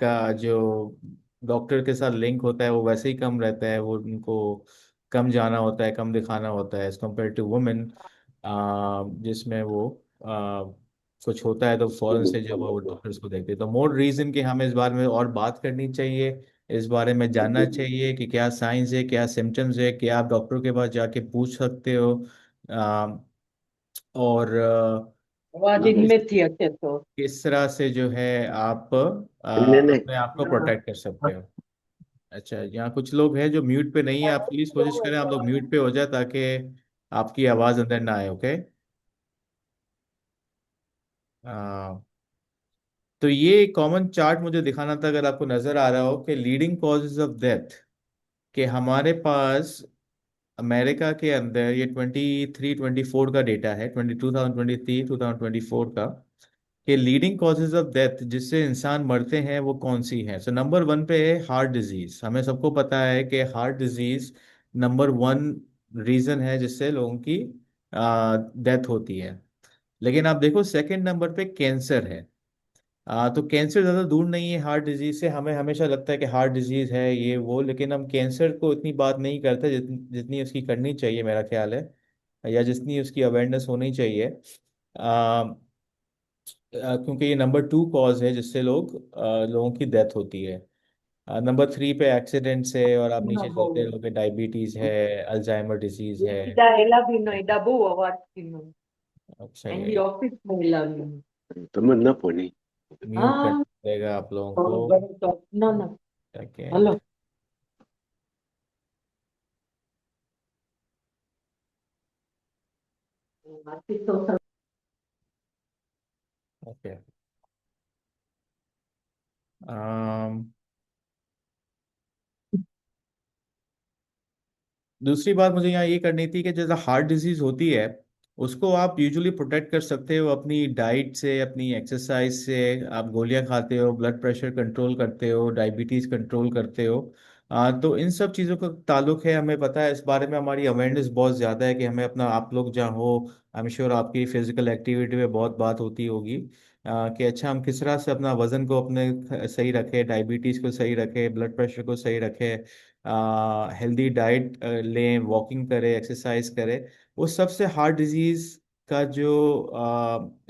का जो डॉक्टर के साथ लिंक होता है वो वैसे ही कम रहता है, वो उनको कम जाना होता है, कम दिखाना होता है एज कम्पेयर टू वुमेन, जिसमें वो आ, कुछ होता है तो फौरन से जब वो डॉक्टर्स को देखते हैं। तो मोर रीजन कि हमें इस बारे में और बात करनी चाहिए, इस बारे में जानना चाहिए कि क्या साइंस है, क्या सिम्टम्स है, क्या आप डॉक्टर के पास जाके पूछ सकते हो। आ, और आवाज किस इनमें थी अच्छे तो। किस तरह से जो है आप नहीं नहीं। अपने आप को हाँ। प्रोटेक्ट कर सकते हो। अच्छा, यहाँ कुछ लोग हैं जो म्यूट पे नहीं है, आप प्लीज कोशिश करें आप लोग म्यूट पे हो जाए ताकि आपकी आवाज अंदर ना आए। ओके। तो ये कॉमन चार्ट मुझे दिखाना था, अगर आपको नजर आ रहा हो कि लीडिंग कॉजेज ऑफ डेथ, कि हमारे पास अमेरिका के अंदर ये 23-24 का डेटा है, 2023-2024 का, कि लीडिंग कॉजेज ऑफ डेथ जिससे इंसान मरते हैं वो कौन सी है। सो नंबर वन पे है हार्ट डिजीज। हमें सबको पता है कि heart disease number one reason है जिससे लोगों की डेथ होती है। लेकिन आप देखो सेकंड नंबर पे कैंसर है। तो कैंसर ज़्यादा दूर नहीं है हार्ट डिजीज से। हमें हमेशा लगता है कि हार्ट डिजीज है ये वो, लेकिन हम कैंसर को इतनी बात नहीं करते जितनी उसकी करनी चाहिए, मेरा ख्याल है, या जितनी उसकी अवेयरनेस होनी चाहिए। क्योंकि ये नंबर टू कॉज है जिससे लोगों की डेथ होती है। नंबर थ्री पे एक्सीडेंट्स है, और आप नीचे चलते रहोगे, डायबिटीज है, अल्जाइमर डिजीज है। Ida Elavino, Ida Buavatino. अच्छा, And ये the office में Elavino. Temen apa nih? Mute कर Ah, देगा आप लोगों oh, को baru tahu. No, no. Second. Halo. Masih tuh. Okay. दूसरी बात मुझे यहाँ ये करनी थी कि जैसा हार्ट डिजीज होती है उसको आप यूजुअली प्रोटेक्ट कर सकते हो अपनी डाइट से, अपनी एक्सरसाइज से। आप गोलियां खाते हो, ब्लड प्रेशर कंट्रोल करते हो, डायबिटीज कंट्रोल करते हो। तो इन सब चीज़ों का ताल्लुक है, हमें पता है, इस बारे में हमारी अवेयरनेस बहुत ज़्यादा है कि हमें अपना, आप लोग जहाँ हो, आई एम श्योर आपकी फिजिकल एक्टिविटी में बहुत बात होती होगी, कि अच्छा हम किस तरह से अपना वजन को अपने सही रखें, डायबिटीज़ को सही रखें, ब्लड प्रेशर को सही रखें, हेल्दी डाइट लें, वॉकिंग करें, एक्सरसाइज करें। उस सबसे हार्ट डिजीज का जो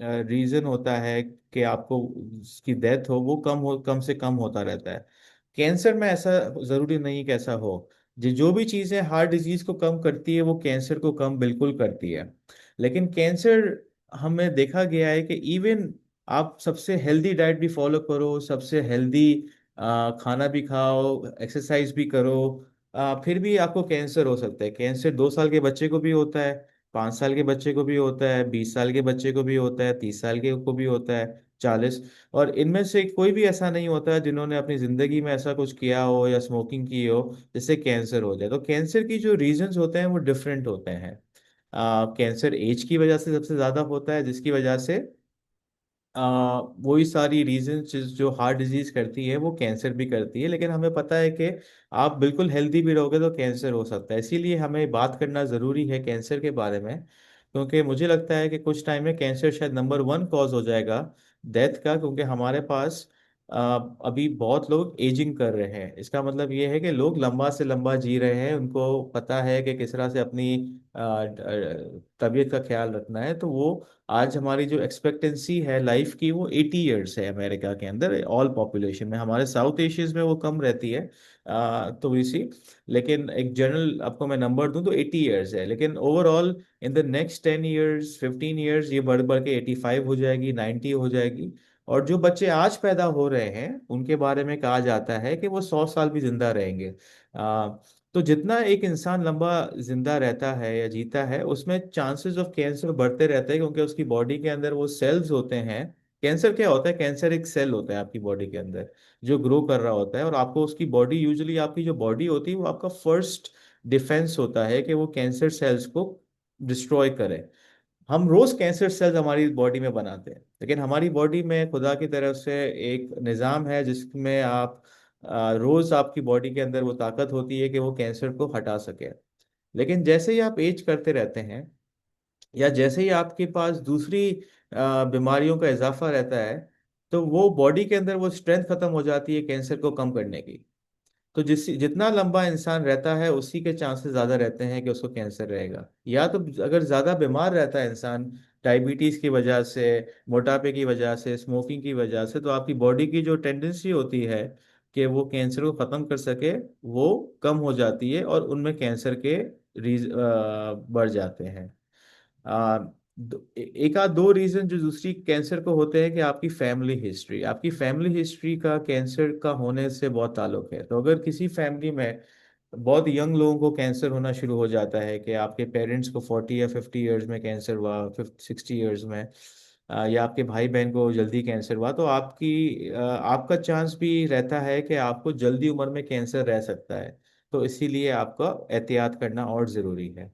रीज़न होता है कि आपको उसकी डेथ हो, वो कम से कम होता रहता है। कैंसर में ऐसा ज़रूरी नहीं कि ऐसा हो। जो भी चीज़ें हार्ट डिजीज को कम करती है वो कैंसर को कम बिल्कुल करती है। लेकिन कैंसर, हमें देखा गया है कि इवन आप सबसे हेल्दी डाइट भी फॉलो करो, सबसे हेल्दी खाना भी खाओ, एक्सरसाइज भी करो, फिर भी आपको कैंसर हो सकता है। कैंसर 2 साल के बच्चे को भी होता है, 5 साल के बच्चे को भी होता है, 20 साल के बच्चे को भी होता है, 30 साल के को भी होता है, 40। और इनमें से कोई भी ऐसा नहीं होता है जिन्होंने अपनी जिंदगी में ऐसा कुछ किया हो या स्मोकिंग की हो जिससे कैंसर हो जाए। तो कैंसर की जो रीजंस होते हैं वो डिफरेंट होते हैं। कैंसर एज की वजह से सबसे ज्यादा होता है, जिसकी वजह से वही सारी रीजंस जो हार्ट डिजीज करती है वो कैंसर भी करती है। लेकिन हमें पता है कि आप बिल्कुल हेल्दी भी रहोगे तो कैंसर हो सकता है, इसीलिए हमें बात करना ज़रूरी है कैंसर के बारे में। क्योंकि मुझे लगता है कि कुछ टाइम में कैंसर शायद नंबर वन कॉज हो जाएगा डेथ का, क्योंकि हमारे पास अभी बहुत लोग एजिंग कर रहे हैं। इसका मतलब ये है कि लोग लंबा से लंबा जी रहे हैं, उनको पता है कि किस तरह से अपनी तबीयत का ख्याल रखना है। तो वो आज हमारी जो एक्सपेक्टेंसी है लाइफ की वो 80 ईयर्स है अमेरिका के अंदर, ऑल पॉपुलेशन में। हमारे साउथ एशियंस में वो कम रहती है थोड़ी सी, लेकिन एक जनरल आपको मैं नंबर दूं तो 80 ईयर्स है। लेकिन overall in the next 10 years, 15 years ये बढ़ बढ़ के 85 हो जाएगी, 90 हो जाएगी। और जो बच्चे आज पैदा हो रहे हैं उनके बारे में कहा जाता है कि वो 100 साल भी जिंदा रहेंगे। तो जितना एक इंसान लंबा जिंदा रहता है या जीता है उसमें चांसेस ऑफ कैंसर बढ़ते रहते हैं, क्योंकि उसकी बॉडी के अंदर वो सेल्स होते हैं। कैंसर क्या होता है? कैंसर एक सेल होता है आपकी बॉडी के अंदर जो ग्रो कर रहा होता है, और आपको उसकी बॉडी, यूजुअली आपकी जो बॉडी होती है वो आपका फर्स्ट डिफेंस होता है कि वो कैंसर सेल्स को डिस्ट्रॉय करे। हम रोज कैंसर सेल्स हमारी बॉडी में बनाते हैं, लेकिन हमारी बॉडी में खुदा की तरफ से एक निज़ाम है जिसमें आप रोज आपकी बॉडी के अंदर वो ताकत होती है कि वो कैंसर को हटा सके। लेकिन जैसे ही आप एज करते रहते हैं या जैसे ही आपके पास दूसरी बीमारियों का इजाफा रहता है, तो वो बॉडी के अंदर वो स्ट्रेंथ खत्म हो जाती है कैंसर को कम करने की। तो जितना लंबा इंसान रहता है उसी के चांसेस ज्यादा रहते हैं कि उसको कैंसर रहेगा। या तो अगर ज्यादा बीमार रहता है इंसान, डायबिटीज की वजह से, मोटापे की वजह से, स्मोकिंग की वजह से, तो आपकी बॉडी की जो टेंडेंसी होती है कि वो कैंसर को खत्म कर सके, वो कम हो जाती है और उनमें कैंसर के बढ़ जाते हैं। आ, एक आध दो रीजन जो दूसरी कैंसर को होते हैं कि आपकी फैमिली हिस्ट्री का कैंसर का होने से बहुत ताल्लुक है। तो अगर किसी फैमिली में बहुत यंग लोगों को कैंसर होना शुरू हो जाता है कि आपके पेरेंट्स को 40 या 50 ईयर्स में कैंसर हुआ, 50 60 ईयर्स में, या आपके भाई बहन को जल्दी कैंसर हुआ, तो आपका चांस भी रहता है कि आपको जल्दी उम्र में कैंसर रह सकता है। तो इसीलिए आपका एहतियात करना और ज़रूरी है।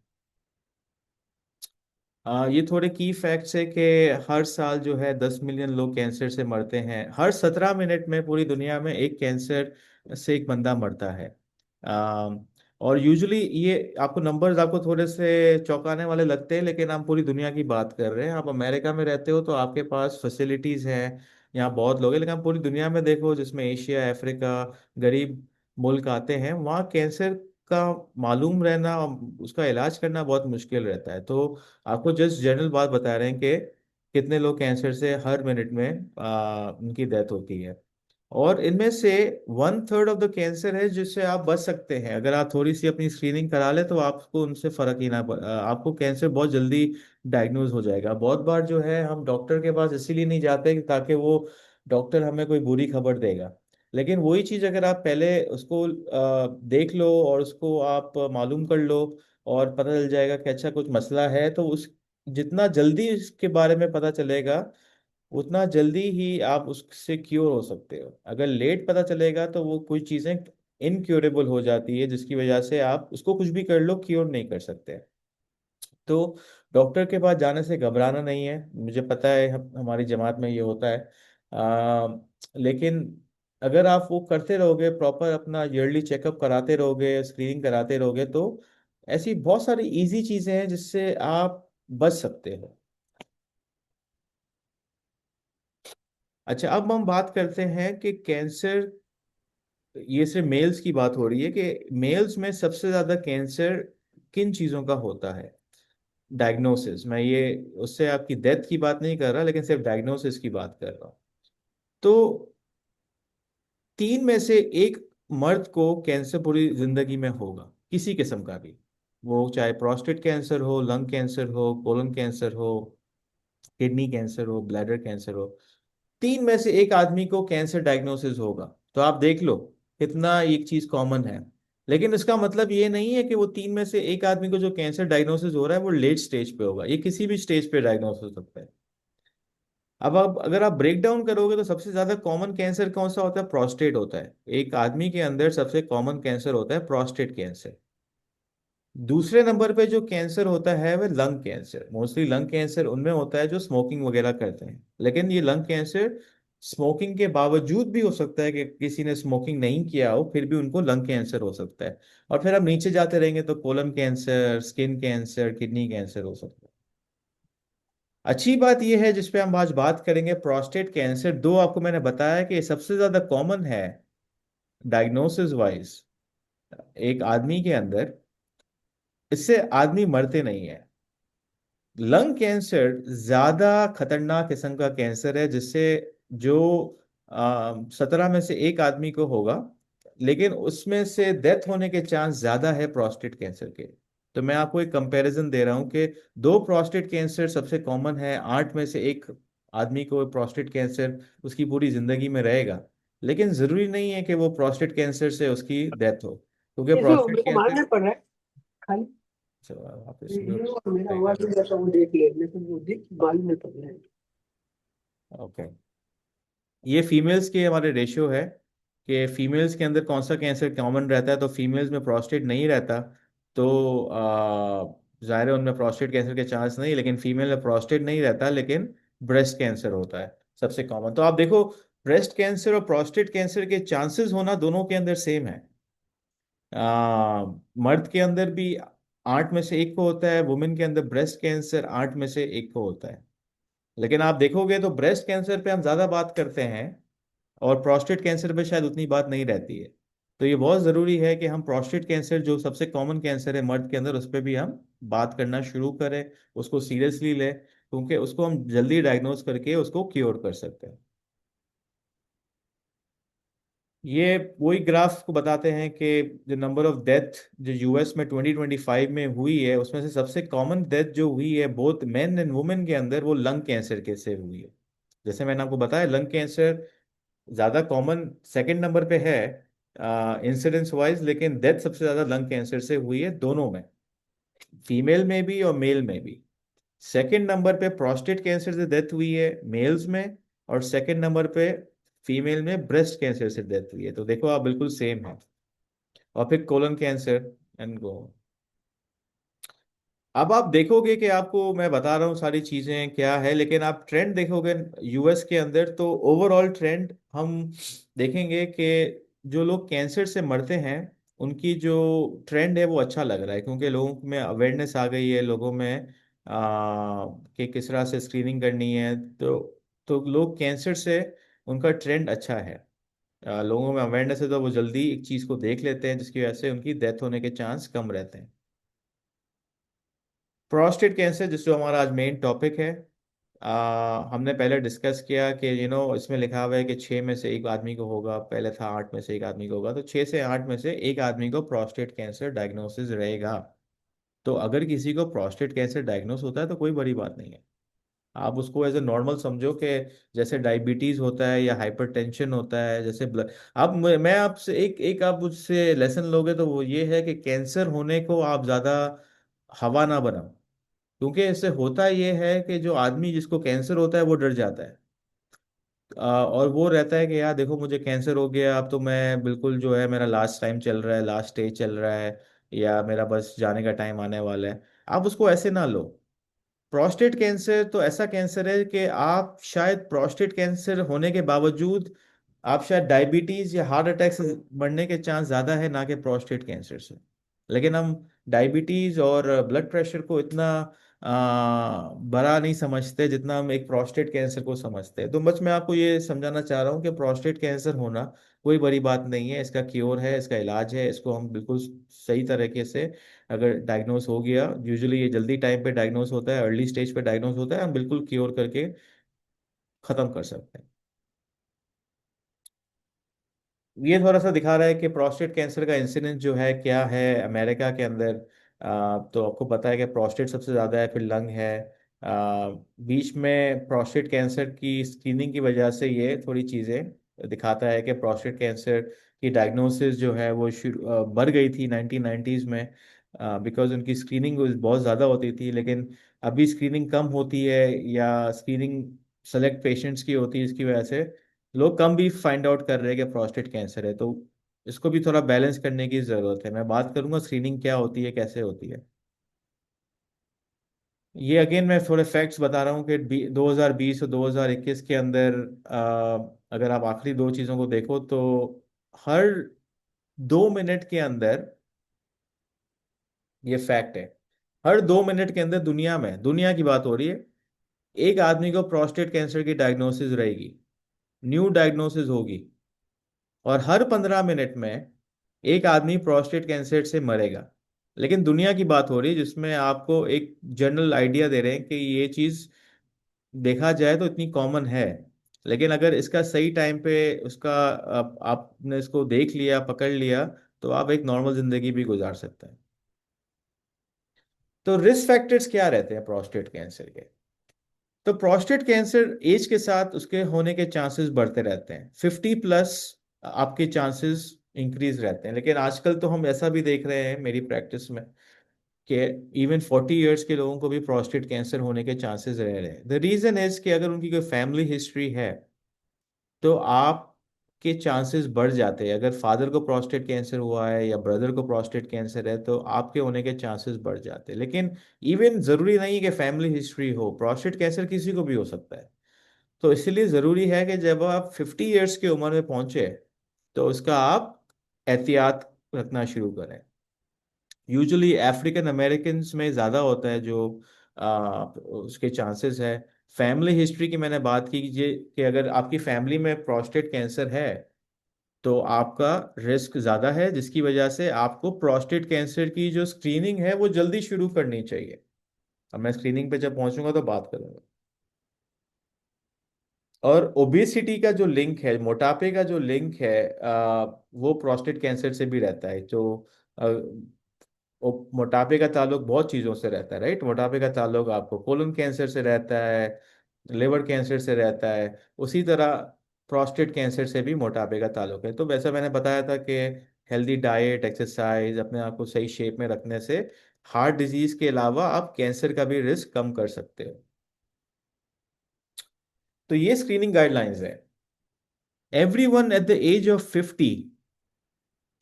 ये थोड़े की फैक्ट्स है कि हर साल जो है 10 मिलियन लोग कैंसर से मरते हैं। हर 17 मिनट में पूरी दुनिया में एक कैंसर से एक बंदा मरता है। आ, और यूजुअली ये आपको नंबर्स आपको थोड़े से चौंकाने वाले लगते हैं, लेकिन हम पूरी दुनिया की बात कर रहे हैं। आप अमेरिका में रहते हो तो आपके पास फैसिलिटीज हैं, यहाँ बहुत लोग हैं, लेकिन आप पूरी दुनिया में देखो जिसमें एशिया, अफ्रीका, गरीब मुल्क आते हैं, वहाँ कैंसर का मालूम रहना और उसका इलाज करना बहुत मुश्किल रहता है। तो आपको जस्ट जनरल बात बता रहे हैं कि कितने लोग कैंसर से हर मिनट में उनकी डेथ होती है। और इनमें से 1/3 ऑफ द कैंसर है जिससे आप बच सकते हैं। अगर आप थोड़ी सी अपनी स्क्रीनिंग करा ले तो आपको उनसे फर्क ही ना आपको कैंसर बहुत जल्दी डायग्नोज हो जाएगा। बहुत बार जो है हम डॉक्टर के पास इसीलिए नहीं जाते कि ताकि वो डॉक्टर हमें कोई बुरी खबर देगा। लेकिन वही चीज अगर आप पहले उसको देख लो और उसको आप मालूम कर लो और पता चल जाएगा कि अच्छा कुछ मसला है, तो उस जितना जल्दी इसके बारे में पता चलेगा उतना जल्दी ही आप उससे क्योर हो सकते हो। अगर लेट पता चलेगा तो वो कुछ चीजें इनक्योरेबल हो जाती है जिसकी वजह से आप उसको कुछ भी कर लो, क्योर नहीं कर सकते। तो डॉक्टर के पास जाने से घबराना नहीं है। मुझे पता है हमारी जमात में ये होता है। लेकिन अगर आप वो करते रहोगे, प्रॉपर अपना ईयरली चेकअप कराते रहोगे, स्क्रीनिंग कराते रहोगे, तो ऐसी बहुत सारी इजी चीजें हैं जिससे आप बच सकते हो। अच्छा, अब हम बात करते हैं कि कैंसर, ये सिर्फ मेल्स की बात हो रही है कि मेल्स में सबसे ज्यादा कैंसर किन चीजों का होता है। डायग्नोसिस, मैं ये उससे आपकी डेथ की बात नहीं कर रहा, लेकिन सिर्फ डायग्नोसिस की बात कर रहा हूँ। तो 3 में से 1 मर्द को कैंसर पूरी जिंदगी में होगा, किसी किस्म का भी। वो चाहे प्रोस्टेट कैंसर हो, लंग कैंसर हो, कोलन कैंसर हो, किडनी कैंसर हो, ब्लैडर कैंसर हो, 3 में से 1 आदमी को कैंसर डायग्नोसिस होगा। तो आप देख लो कितना एक चीज कॉमन है। लेकिन इसका मतलब ये नहीं है कि वो 3 में से 1 आदमी को जो कैंसर डायग्नोसिस हो रहा है वो लेट स्टेज पे होगा। ये किसी भी स्टेज पे डायग्नोस हो सकता है। अब आप अगर आप ब्रेक डाउन करोगे तो सबसे ज्यादा कॉमन कैंसर कौन सा होता है? प्रोस्टेट होता है। एक आदमी के अंदर सबसे कॉमन कैंसर होता है प्रोस्टेट कैंसर। दूसरे नंबर पे जो कैंसर होता है वह lung cancer. Mostly lung cancer उनमें होता है जो स्मोकिंग वगैरह करते हैं, लेकिन ये लंग कैंसर स्मोकिंग के बावजूद भी हो सकता है कि किसी ने स्मोकिंग नहीं किया हो फिर भी उनको लंग कैंसर हो सकता है। और फिर आप नीचे जाते रहेंगे तो colon cancer, skin cancer, kidney cancer हो सकता है। अच्छी बात यह है जिसपे हम आज बात करेंगे, प्रोस्टेट कैंसर। दो आपको मैंने बताया कि सबसे ज्यादा कॉमन है डायग्नोसिस वाइज एक आदमी के अंदर, इससे आदमी मरते नहीं है। लंग कैंसर ज्यादा खतरनाक किस्म का कैंसर है जिससे जो 17 में से 1 आदमी को होगा, लेकिन उसमें से डेथ होने के चांस ज्यादा है प्रोस्टेट कैंसर के। तो मैं आपको एक कंपैरिजन दे रहा हूं कि दो प्रोस्टेट कैंसर सबसे कॉमन है। 8 में से 1 आदमी को प्रोस्टेट कैंसर उसकी पूरी जिंदगी में रहेगा, लेकिन जरूरी नहीं है कि वो प्रोस्टेट कैंसर से उसकी डेथ हो, क्योंकि जैसे वो प्रोस्टेट मेरे को कैंसर। मालूम पड़ रहा है खाली आप इसमें वीडियो और मेरा हुआ भी जैसा वो देख ले, लेकिन वो देख मालूम नहीं पड़ रहा है। ओके, ये फीमेल्स के हमारे रेशियो है कि फीमेल्स के अंदर कौन सा कैंसर कॉमन रहता है। तो फीमेल्स में प्रोस्टेट नहीं रहता, तो जाहिर है उनमें प्रोस्टेट कैंसर के चांस नहीं। लेकिन फीमेल में प्रोस्टेट नहीं रहता लेकिन ब्रेस्ट कैंसर होता है सबसे कॉमन। तो आप देखो, ब्रेस्ट कैंसर और प्रोस्टेट कैंसर के चांसेस होना दोनों के अंदर सेम है। मर्द के अंदर भी 8 में से 1 को होता है, वुमेन के अंदर ब्रेस्ट कैंसर 8 में से 1 को होता है। लेकिन आप देखोगे तो ब्रेस्ट कैंसर पे हम ज्यादा बात करते हैं, और प्रोस्टेट कैंसर पे शायद उतनी बात नहीं रहती है। तो ये बहुत ज़रूरी है कि हम प्रोस्टेट कैंसर, जो सबसे कॉमन कैंसर है मर्द के अंदर, उस पर भी हम बात करना शुरू करें, उसको सीरियसली लें, क्योंकि उसको हम जल्दी डायग्नोज करके उसको क्योर कर सकते हैं। ये वही ग्राफ को बताते हैं कि जो नंबर ऑफ डेथ जो यूएस में 2025 में हुई है, उसमें से सबसे कॉमन डेथ जो हुई है बोथ मेन एंड वुमेन के अंदर, वो लंग कैंसर के से हुई है। जैसे मैंने आपको बताया, लंग कैंसर ज्यादा कॉमन सेकंड नंबर पे है इंसिडेंस वाइज, लेकिन डेथ सबसे ज्यादा लंग कैंसर से हुई है दोनों में, फीमेल में भी और मेल में भी। सेकंड नंबर पे प्रोस्टेट कैंसर से डेथ हुई है मेल्स में, और सेकंड नंबर पे फीमेल में ब्रेस्ट कैंसर से डेथ हुई है। तो देखो आप, बिल्कुल सेम है। और फिर कोलन कैंसर एंड गो। अब आप देखोगे कि आपको मैं बता रहा हूँ सारी चीजें क्या है, लेकिन आप ट्रेंड देखोगे यूएस के अंदर, तो ओवरऑल ट्रेंड हम देखेंगे कि जो लोग कैंसर से मरते हैं, उनकी जो ट्रेंड है वो अच्छा लग रहा है, क्योंकि लोगों में अवेयरनेस आ गई है, लोगों में कि किस तरह से स्क्रीनिंग करनी है। तो लोग कैंसर से, उनका ट्रेंड अच्छा है। लोगों में अवेयरनेस है, तो वो जल्दी एक चीज़ को देख लेते हैं, जिसकी वजह से उनकी डेथ होने के चांस कम रहते हैं। प्रोस्टेट कैंसर, जिस जो हमारा आज मेन टॉपिक है, हमने पहले डिस्कस किया कि इसमें लिखा हुआ है कि 6 में से 1 आदमी को होगा, पहले था 8 में से 1 आदमी को होगा, तो 6 से 8 में से 1 आदमी को प्रोस्टेट कैंसर डायग्नोसिस रहेगा। तो अगर किसी को प्रोस्टेट कैंसर डायग्नोस होता है तो कोई बड़ी बात नहीं है। आप उसको एज ए नॉर्मल समझो कि जैसे डायबिटीज होता है या हाइपरटेंशन होता है, जैसे ब्लड। आप मैं आपसे एक एक आप मुझसे लेसन लोगे, तो वो ये है कि कैंसर होने को आप ज्यादा हवा ना बनाओ, क्योंकि इससे होता ये है कि जो आदमी जिसको कैंसर होता है वो डर जाता है। और वो रहता है कि यार देखो, मुझे कैंसर हो गया, अब तो मैं बिल्कुल जो है, मेरा लास्ट टाइम चल रहा है, लास्ट स्टेज चल रहा है, या मेरा बस जाने का टाइम आने वाला है। आप उसको ऐसे ना लो। प्रोस्टेट कैंसर तो ऐसा कैंसर है कि आप शायद प्रोस्टेट कैंसर होने के बावजूद आप शायद डायबिटीज या हार्ट अटैक से मरने के चांस ज्यादा है, ना कि प्रोस्टेट कैंसर से। लेकिन हम डायबिटीज और ब्लड प्रेशर को इतना बड़ा नहीं समझते जितना हम एक प्रोस्टेट कैंसर को समझते हैं। तो बस मैं आपको ये समझाना चाह रहा हूँ कि प्रोस्टेट कैंसर होना कोई बड़ी बात नहीं है, इसका क्योर है, इसका इलाज है, इसको हम बिल्कुल सही तरीके से, अगर डायग्नोस हो गया, यूजुअली ये जल्दी टाइम पे डायग्नोस होता है, अर्ली स्टेज पे डायग्नोस होता है, हम बिल्कुल क्योर करके खत्म कर सकते हैं। ये थोड़ा सा दिखा रहा है कि प्रोस्टेट कैंसर का इंसिडेंस जो है क्या है अमेरिका के अंदर। तो आपको पता है कि प्रोस्टेट सबसे ज़्यादा है, फिर लंग है। बीच में प्रोस्टेट कैंसर की स्क्रीनिंग की वजह से ये थोड़ी चीज़ें दिखाता है कि प्रोस्टेट कैंसर की डायग्नोसिस जो है वो बढ़ गई थी 1990s में, बिकॉज उनकी स्क्रीनिंग बहुत ज़्यादा होती थी। लेकिन अभी स्क्रीनिंग कम होती है, या स्क्रीनिंग सेलेक्ट पेशेंट्स की होती है, इसकी वजह से लोग कम भी फाइंड आउट कर रहे हैं कि प्रोस्टेट कैंसर है। तो इसको भी थोड़ा बैलेंस करने की जरूरत है। मैं बात करूंगा स्क्रीनिंग क्या होती है, कैसे होती है। ये अगेन मैं थोड़े फैक्ट्स बता रहा हूँ कि 2020 और 2021 के अंदर, अगर आप आखिरी 2 चीज़ों को देखो, तो हर 2 मिनट के अंदर, ये फैक्ट है, हर 2 मिनट के अंदर दुनिया में, दुनिया की बात हो रही है, एक आदमी को प्रोस्टेट कैंसर की डायग्नोसिस रहेगी, न्यू डायग्नोसिस होगी। और हर 15 मिनट में एक आदमी प्रोस्टेट कैंसर से मरेगा। लेकिन दुनिया की बात हो रही है, जिसमें आपको एक जनरल आइडिया दे रहे हैं कि ये चीज देखा जाए तो इतनी कॉमन है। लेकिन अगर इसका सही टाइम पे उसका आपने इसको देख लिया, पकड़ लिया, तो आप एक नॉर्मल जिंदगी भी गुजार सकते हैं। तो रिस्क फैक्टर्स क्या रहते हैं प्रोस्टेट कैंसर के? तो प्रोस्टेट कैंसर एज के साथ उसके होने के चांसेस बढ़ते रहते हैं, 50+ आपके चांसेस इंक्रीज रहते हैं। लेकिन आजकल तो हम ऐसा भी देख रहे हैं मेरी प्रैक्टिस में कि इवन 40 इयर्स के लोगों को भी प्रोस्टेट कैंसर होने के चांसेस रह रहे हैं। द रीजन इज कि अगर उनकी कोई फैमिली हिस्ट्री है, तो आपके चांसेस बढ़ जाते हैं। अगर फादर को प्रोस्टेट कैंसर हुआ है या ब्रदर को प्रोस्टेट कैंसर है, तो आपके होने के चांसेस बढ़ जाते हैं। लेकिन इवन जरूरी नहीं है कि फैमिली हिस्ट्री हो, प्रोस्टेट कैंसर किसी को भी हो सकता है। तो इसलिए ज़रूरी है कि जब आप 50 इयर्स की उम्र में पहुंचे, तो उसका आप एहतियात रखना शुरू करें। यूजुअली अफ्रीकन अमेरिकन में ज़्यादा होता है जो उसके चांसेस है। फैमिली हिस्ट्री की मैंने बात की कि अगर आपकी फैमिली में प्रोस्टेट कैंसर है तो आपका रिस्क ज़्यादा है, जिसकी वजह से आपको प्रोस्टेट कैंसर की जो स्क्रीनिंग है वो जल्दी शुरू करनी चाहिए। अब मैं स्क्रीनिंग पे जब पहुंचूंगा तो बात करूंगा। और ओबेसिटी का जो लिंक है, मोटापे का जो लिंक है, वो प्रोस्टेट कैंसर से भी रहता है। जो अ, मोटापे का ताल्लुक बहुत चीज़ों से रहता है, राइट। मोटापे का ताल्लुक आपको कोलन कैंसर से रहता है, लिवर कैंसर से रहता है। उसी तरह प्रोस्टेट कैंसर से भी मोटापे का ताल्लुक है। तो वैसा मैंने बताया था कि हेल्दी डाइट, एक्सरसाइज, अपने आप को सही शेप में रखने से हार्ट डिजीज के अलावा आप कैंसर का भी रिस्क कम कर सकते हो। तो ये स्क्रीनिंग गाइडलाइंस है। Everyone at the age of 50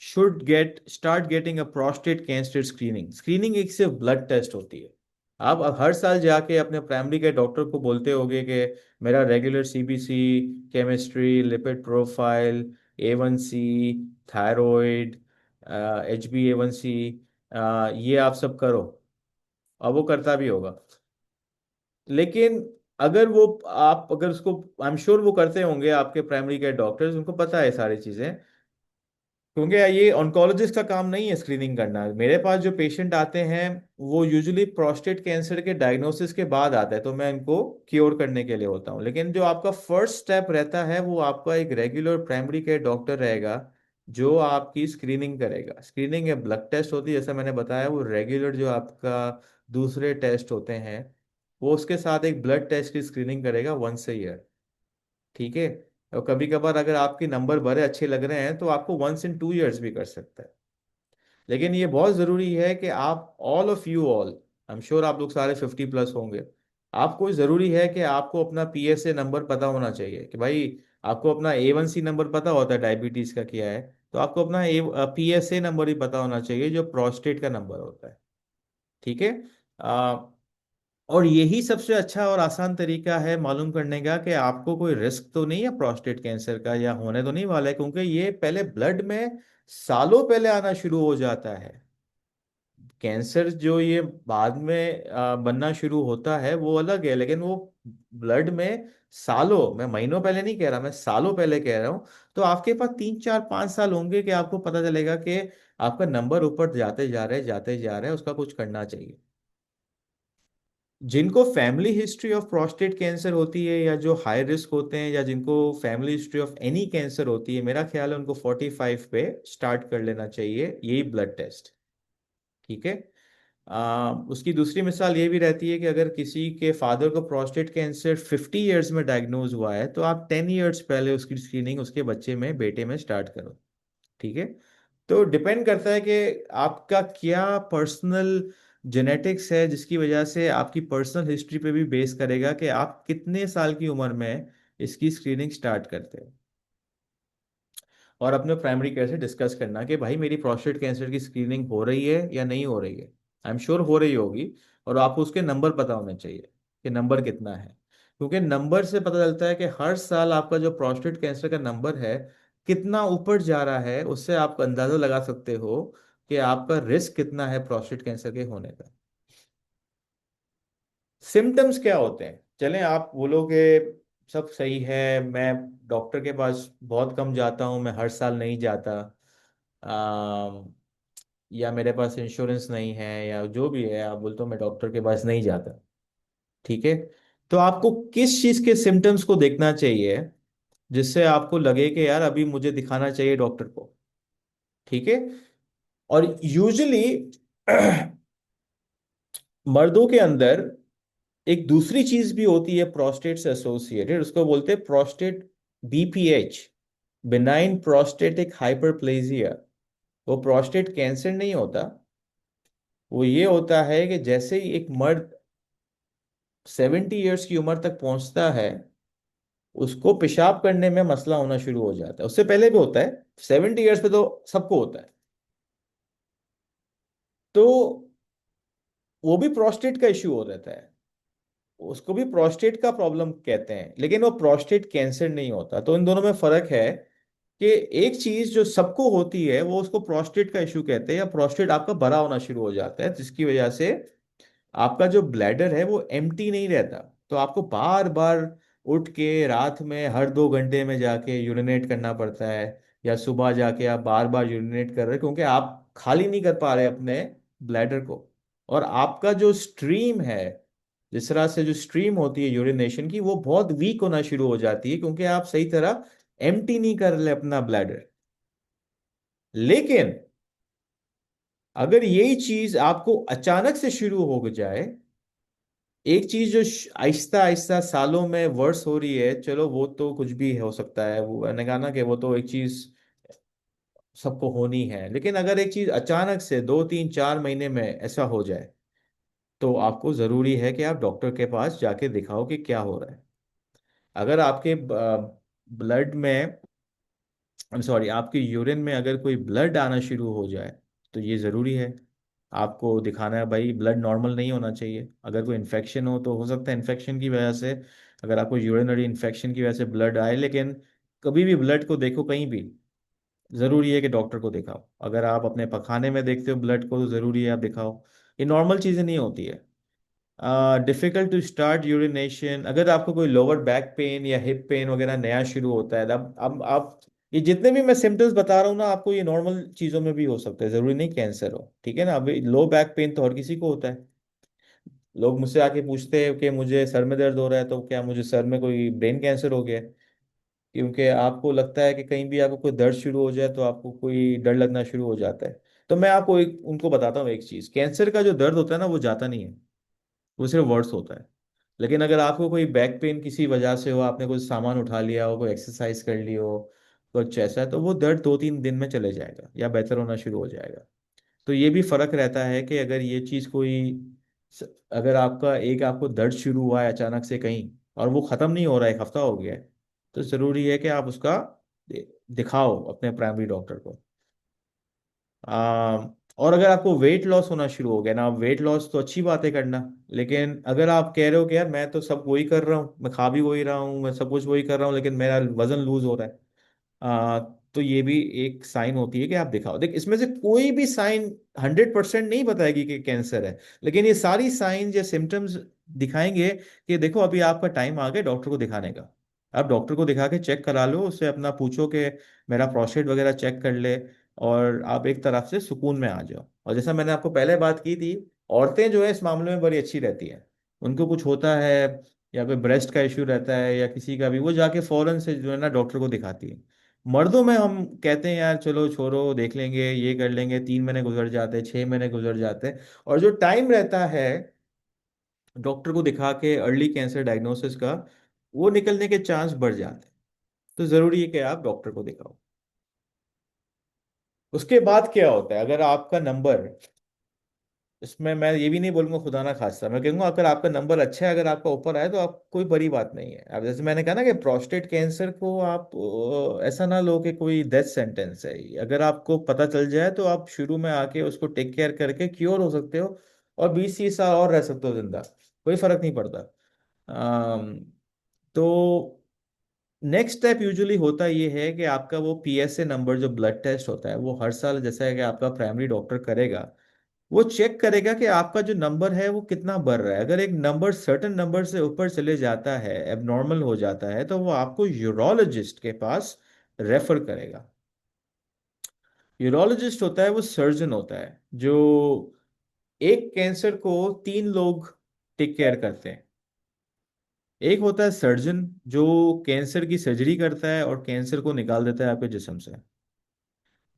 should get start getting a prostate cancer screening। Screening एक सिर्फ ब्लड टेस्ट होती है। आप अब हर साल जाके अपने प्राइमरी के डॉक्टर को बोलते होगे कि मेरा regular CBC, chemistry, lipid profile, A1C, thyroid, HbA1c, ये आप सब करो। और वो करता भी होगा। लेकिन अगर वो आप अगर उसको, आई एम श्योर वो करते होंगे आपके प्राइमरी केयर डॉक्टर्स, उनको पता है सारी चीजें। क्योंकि ये ऑन्कोलॉजिस्ट का काम नहीं है स्क्रीनिंग करना। मेरे पास जो पेशेंट आते हैं वो यूजुअली प्रोस्टेट कैंसर के डायग्नोसिस के बाद आता है, तो मैं इनको क्योर करने के लिए होता हूँ। लेकिन जो आपका फर्स्ट स्टेप रहता है वो आपका एक रेगुलर प्राइमरी केयर डॉक्टर रहेगा जो आपकी स्क्रीनिंग करेगा। स्क्रीनिंग है, ब्लड टेस्ट होती है जैसे मैंने बताया, वो रेगुलर जो आपका दूसरे टेस्ट होते हैं वो उसके साथ एक ब्लड टेस्ट की स्क्रीनिंग करेगा वंस ए ईयर। ठीक है। और कभी कभार अगर आपके नंबर बड़े अच्छे लग रहे हैं तो आपको वंस इन 2 इयर्स भी कर सकता है। लेकिन ये बहुत जरूरी है कि आप all of you all, I am sure आप लोग सारे 50+ होंगे। आपको जरूरी है कि आपको अपना PSA नंबर पता होना चाहिए कि भाई, आपको अपना A1C नंबर पता होता है डायबिटीज का क्या है, तो आपको अपना PSA नंबर ही पता होना चाहिए जो प्रोस्टेट का नंबर होता है। ठीक है। और यही सबसे अच्छा और आसान तरीका है मालूम करने का कि आपको कोई रिस्क तो नहीं है प्रोस्टेट कैंसर का, या होने तो नहीं वाला है, क्योंकि ये पहले ब्लड में सालों पहले आना शुरू हो जाता है। कैंसर जो ये बाद में बनना शुरू होता है वो अलग है, लेकिन वो ब्लड में सालों, मैं महीनों पहले नहीं कह रहा, मैं सालों पहले कह रहा हूँ। तो आपके पास 3 4 5 साल होंगे कि आपको पता चलेगा कि आपका नंबर ऊपर जाते जा रहे हैं, उसका कुछ करना चाहिए। जिनको family history of prostate cancer होती है, या जो हाई रिस्क होते हैं, या जिनको family history of any cancer होती है, मेरा ख्याल है उनको 45 पे स्टार्ट कर लेना चाहिए यही ब्लड टेस्ट। ठीक है। उसकी दूसरी मिसाल ये भी रहती है कि अगर किसी के फादर को प्रोस्टेट कैंसर 50 ईयर्स में डायग्नोज हुआ है तो आप 10 ईयर्स पहले उसकी स्क्रीनिंग उसके बच्चे में, बेटे में स्टार्ट करो। ठीक है। तो डिपेंड करता है कि आपका क्या पर्सनल जेनेटिक्स है, जिसकी वजह से आपकी पर्सनल हिस्ट्री पे भी बेस करेगा कि आप कितने साल की उम्र में इसकी स्क्रीनिंग स्टार्ट करते हो। और अपने प्राइमरी केयर से डिस्कस करना कि भाई मेरी प्रोस्टेट कैंसर की स्क्रीनिंग हो रही है या नहीं हो रही है। आई एम श्योर हो रही होगी। और आपको उसके नंबर पता होने चाहिए कि नंबर कितना है, क्योंकि नंबर से पता चलता है कि हर साल आपका जो प्रोस्टेट कैंसर का नंबर है कितना ऊपर जा रहा है, उससे आप अंदाजा लगा सकते हो कि आपका रिस्क कितना है प्रोस्टेट कैंसर के होने का। सिम्टम्स क्या होते हैं, चलें आप बोलोगे सब सही है, मैं डॉक्टर के पास बहुत कम जाता हूँ, मैं हर साल नहीं जाता, या मेरे पास इंश्योरेंस नहीं है, या जो भी है, आप बोलते हो मैं डॉक्टर के पास नहीं जाता। ठीक है। तो आपको किस चीज के सिम्टम्स को देखना चाहिए जिससे आपको लगे कि यार अभी मुझे दिखाना चाहिए डॉक्टर को। ठीक है। और यूजुअली मर्दों के अंदर एक दूसरी चीज भी होती है प्रोस्टेट से एसोसिएटेड, उसको बोलते हैं prostate BPH, benign prostatic hyperplasia. वो प्रोस्टेट कैंसर नहीं होता। वो ये होता है कि जैसे ही एक मर्द 70 ईयर्स की उम्र तक पहुंचता है उसको पेशाब करने में मसला होना शुरू हो जाता है। उससे पहले भी होता है, 70 ईयर्स पे तो सबको होता है। तो वो भी प्रोस्टेट का इश्यू हो रहता है, उसको भी प्रोस्टेट का प्रॉब्लम कहते हैं, लेकिन वो प्रोस्टेट कैंसर नहीं होता। तो इन दोनों में फर्क है कि एक चीज जो सबको होती है वो उसको प्रोस्टेट का इश्यू कहते हैं, या प्रोस्टेट आपका बड़ा होना शुरू हो जाता है जिसकी वजह से आपका जो ब्लैडर है वो एम्प्टी नहीं रहता। तो आपको बार बार उठ के रात में हर 2 घंटे में जाके यूरिनेट करना पड़ता है, या सुबह जाके आप बार बार यूरिनेट कर रहे हैं क्योंकि आप खाली नहीं कर पा रहे अपने ब्लैडर को। और आपका जो स्ट्रीम है, जिस तरह से जो स्ट्रीम होती है यूरिनेशन की, वो बहुत वीक होना शुरू हो जाती है क्योंकि आप सही तरह एम्प्टी नहीं कर रहे अपना ब्लैडर। लेकिन अगर यही चीज आपको अचानक से शुरू हो जाए, एक चीज जो आहिस्ता आहिस्ता सालों में वर्स हो रही है, चलो वो तो कुछ भी हो सकता है, वो मैंने कहा ना कि वो तो एक चीज सबको होनी है, लेकिन अगर एक चीज अचानक से 2 3 4 महीने में ऐसा हो जाए, तो आपको जरूरी है कि आप डॉक्टर के पास जाके दिखाओ कि क्या हो रहा है। अगर आपके ब्लड में, सॉरी, आपके यूरिन में अगर कोई ब्लड आना शुरू हो जाए, तो ये ज़रूरी है, आपको दिखाना है भाई ब्लड नॉर्मल नहीं होना चाहिए। अगर कोई इन्फेक्शन हो सकता है इन्फेक्शन की वजह से, अगर आपको यूरिनरी इन्फेक्शन की वजह से ब्लड आए, लेकिन कभी भी ब्लड को देखो कहीं भी, ज़रूरी है कि डॉक्टर को दिखाओ। अगर आप अपने पखाने में देखते हो ब्लड को, तो ज़रूरी है आप दिखाओ। ये नॉर्मल चीज़ें नहीं होती है। डिफिकल्ट टू स्टार्ट यूरिनेशन, अगर आपको कोई लोअर बैक पेन या हिप पेन वगैरह नया शुरू होता है, अब आप, ये जितने भी मैं सिम्टम्स बता रहा हूँ ना आपको, ये नॉर्मल चीज़ों में भी हो सकता है, ज़रूरी नहीं कैंसर हो, ठीक है ना। अभी लो बैक पेन तो हर किसी को होता है। लोग मुझसे आके पूछते हैं कि मुझे सर में दर्द हो रहा है, तो क्या मुझे सर में कोई ब्रेन कैंसर हो गया है? क्योंकि आपको लगता है कि कहीं भी आपको कोई दर्द शुरू हो जाए तो आपको कोई डर लगना शुरू हो जाता है। तो मैं आपको उनको बताता हूँ एक चीज़, कैंसर का जो दर्द होता है ना, वो जाता नहीं है, वो सिर्फ वर्ड्स होता है। लेकिन अगर आपको कोई बैक पेन किसी वजह से हो, आपने कोई सामान उठा लिया हो, कोई एक्सरसाइज कर ली हो, कुछ ऐसा है, तो वो दर्द 2 3 दिन में चले जाएगा या बेहतर होना शुरू हो जाएगा। तो ये भी फर्क रहता है कि अगर ये चीज़ अगर आपका आपको दर्द शुरू हुआ है अचानक से कहीं, और वो ख़त्म नहीं हो रहा है, 1 हफ्ता हो गया है, तो ज़रूरी है कि आप उसका दिखाओ अपने प्राइमरी डॉक्टर को। और अगर आपको वेट लॉस होना शुरू हो गया ना, वेट लॉस तो अच्छी बात है करना, लेकिन अगर आप कह रहे हो कि यार मैं तो सब वही कर रहा हूँ, मैं खा भी वही रहा हूँ, मैं सब कुछ वही कर रहा हूँ, लेकिन मेरा वजन लूज हो रहा है, आ, तो ये भी एक साइन होती है कि आप दिखाओ। देख, इसमें से कोई भी साइन 100% नहीं बताएगी कि कैंसर है, लेकिन ये सारी साइन या सिम्टम्स दिखाएंगे कि देखो अभी आपका टाइम आ गया डॉक्टर को दिखाने का। आप डॉक्टर को दिखा के चेक करा लो, उससे अपना पूछो कि मेरा प्रोस्टेट वगैरह चेक कर ले, और आप एक तरफ से सुकून में आ जाओ। और जैसा मैंने आपको पहले बात की थी, औरतें जो है इस मामले में बड़ी अच्छी रहती हैं। उनको कुछ होता है, या कोई ब्रेस्ट का इश्यू रहता है या किसी का भी, वो जाके फौरन से जो है ना डॉक्टर को दिखाती है। मर्दों में हम कहते हैं यार चलो छोड़ो, देख लेंगे, ये कर लेंगे, 3 महीने गुजर जाते हैं, 6 महीने गुजर जाते हैं, और जो टाइम रहता है डॉक्टर को दिखा के अर्ली कैंसर डायग्नोसिस का, वो निकलने के चांस बढ़ जाते हैं। तो जरूरी है कि आप डॉक्टर को दिखाओ। उसके बाद क्या होता है, अगर आपका नंबर, इसमें मैं ये भी नहीं बोलूंगा खुदा ना खास्ता, मैं कहूंगा अगर आपका नंबर अच्छा है, अगर आपका ऊपर आए, तो आप कोई बड़ी बात नहीं है। अब जैसे मैंने कहा ना कि प्रोस्टेट कैंसर को आप ऐसा ना लो कि कोई डेथ सेंटेंस है। अगर आपको पता चल जाए तो आप शुरू में आके उसको टेक केयर करके क्योर हो सकते हो, और 20 30 साल और रह सकते हो जिंदा, कोई फर्क नहीं पड़ता। तो नेक्स्ट स्टेप यूजुअली होता ये है कि आपका वो पीएसए नंबर, जो ब्लड टेस्ट होता है, वो हर साल जैसा है कि आपका प्राइमरी डॉक्टर करेगा, वो चेक करेगा कि आपका जो नंबर है वो कितना बढ़ रहा है। अगर एक नंबर सर्टेन नंबर से ऊपर चले जाता है, एबनॉर्मल हो जाता है, तो वो आपको यूरोलॉजिस्ट के पास रेफर करेगा। यूरोलॉजिस्ट होता है वो सर्जन होता है, जो एक कैंसर को 3 लोग टेक केयर करते हैं। एक होता है सर्जन, जो कैंसर की सर्जरी करता है और कैंसर को निकाल देता है आपके जिस्म से।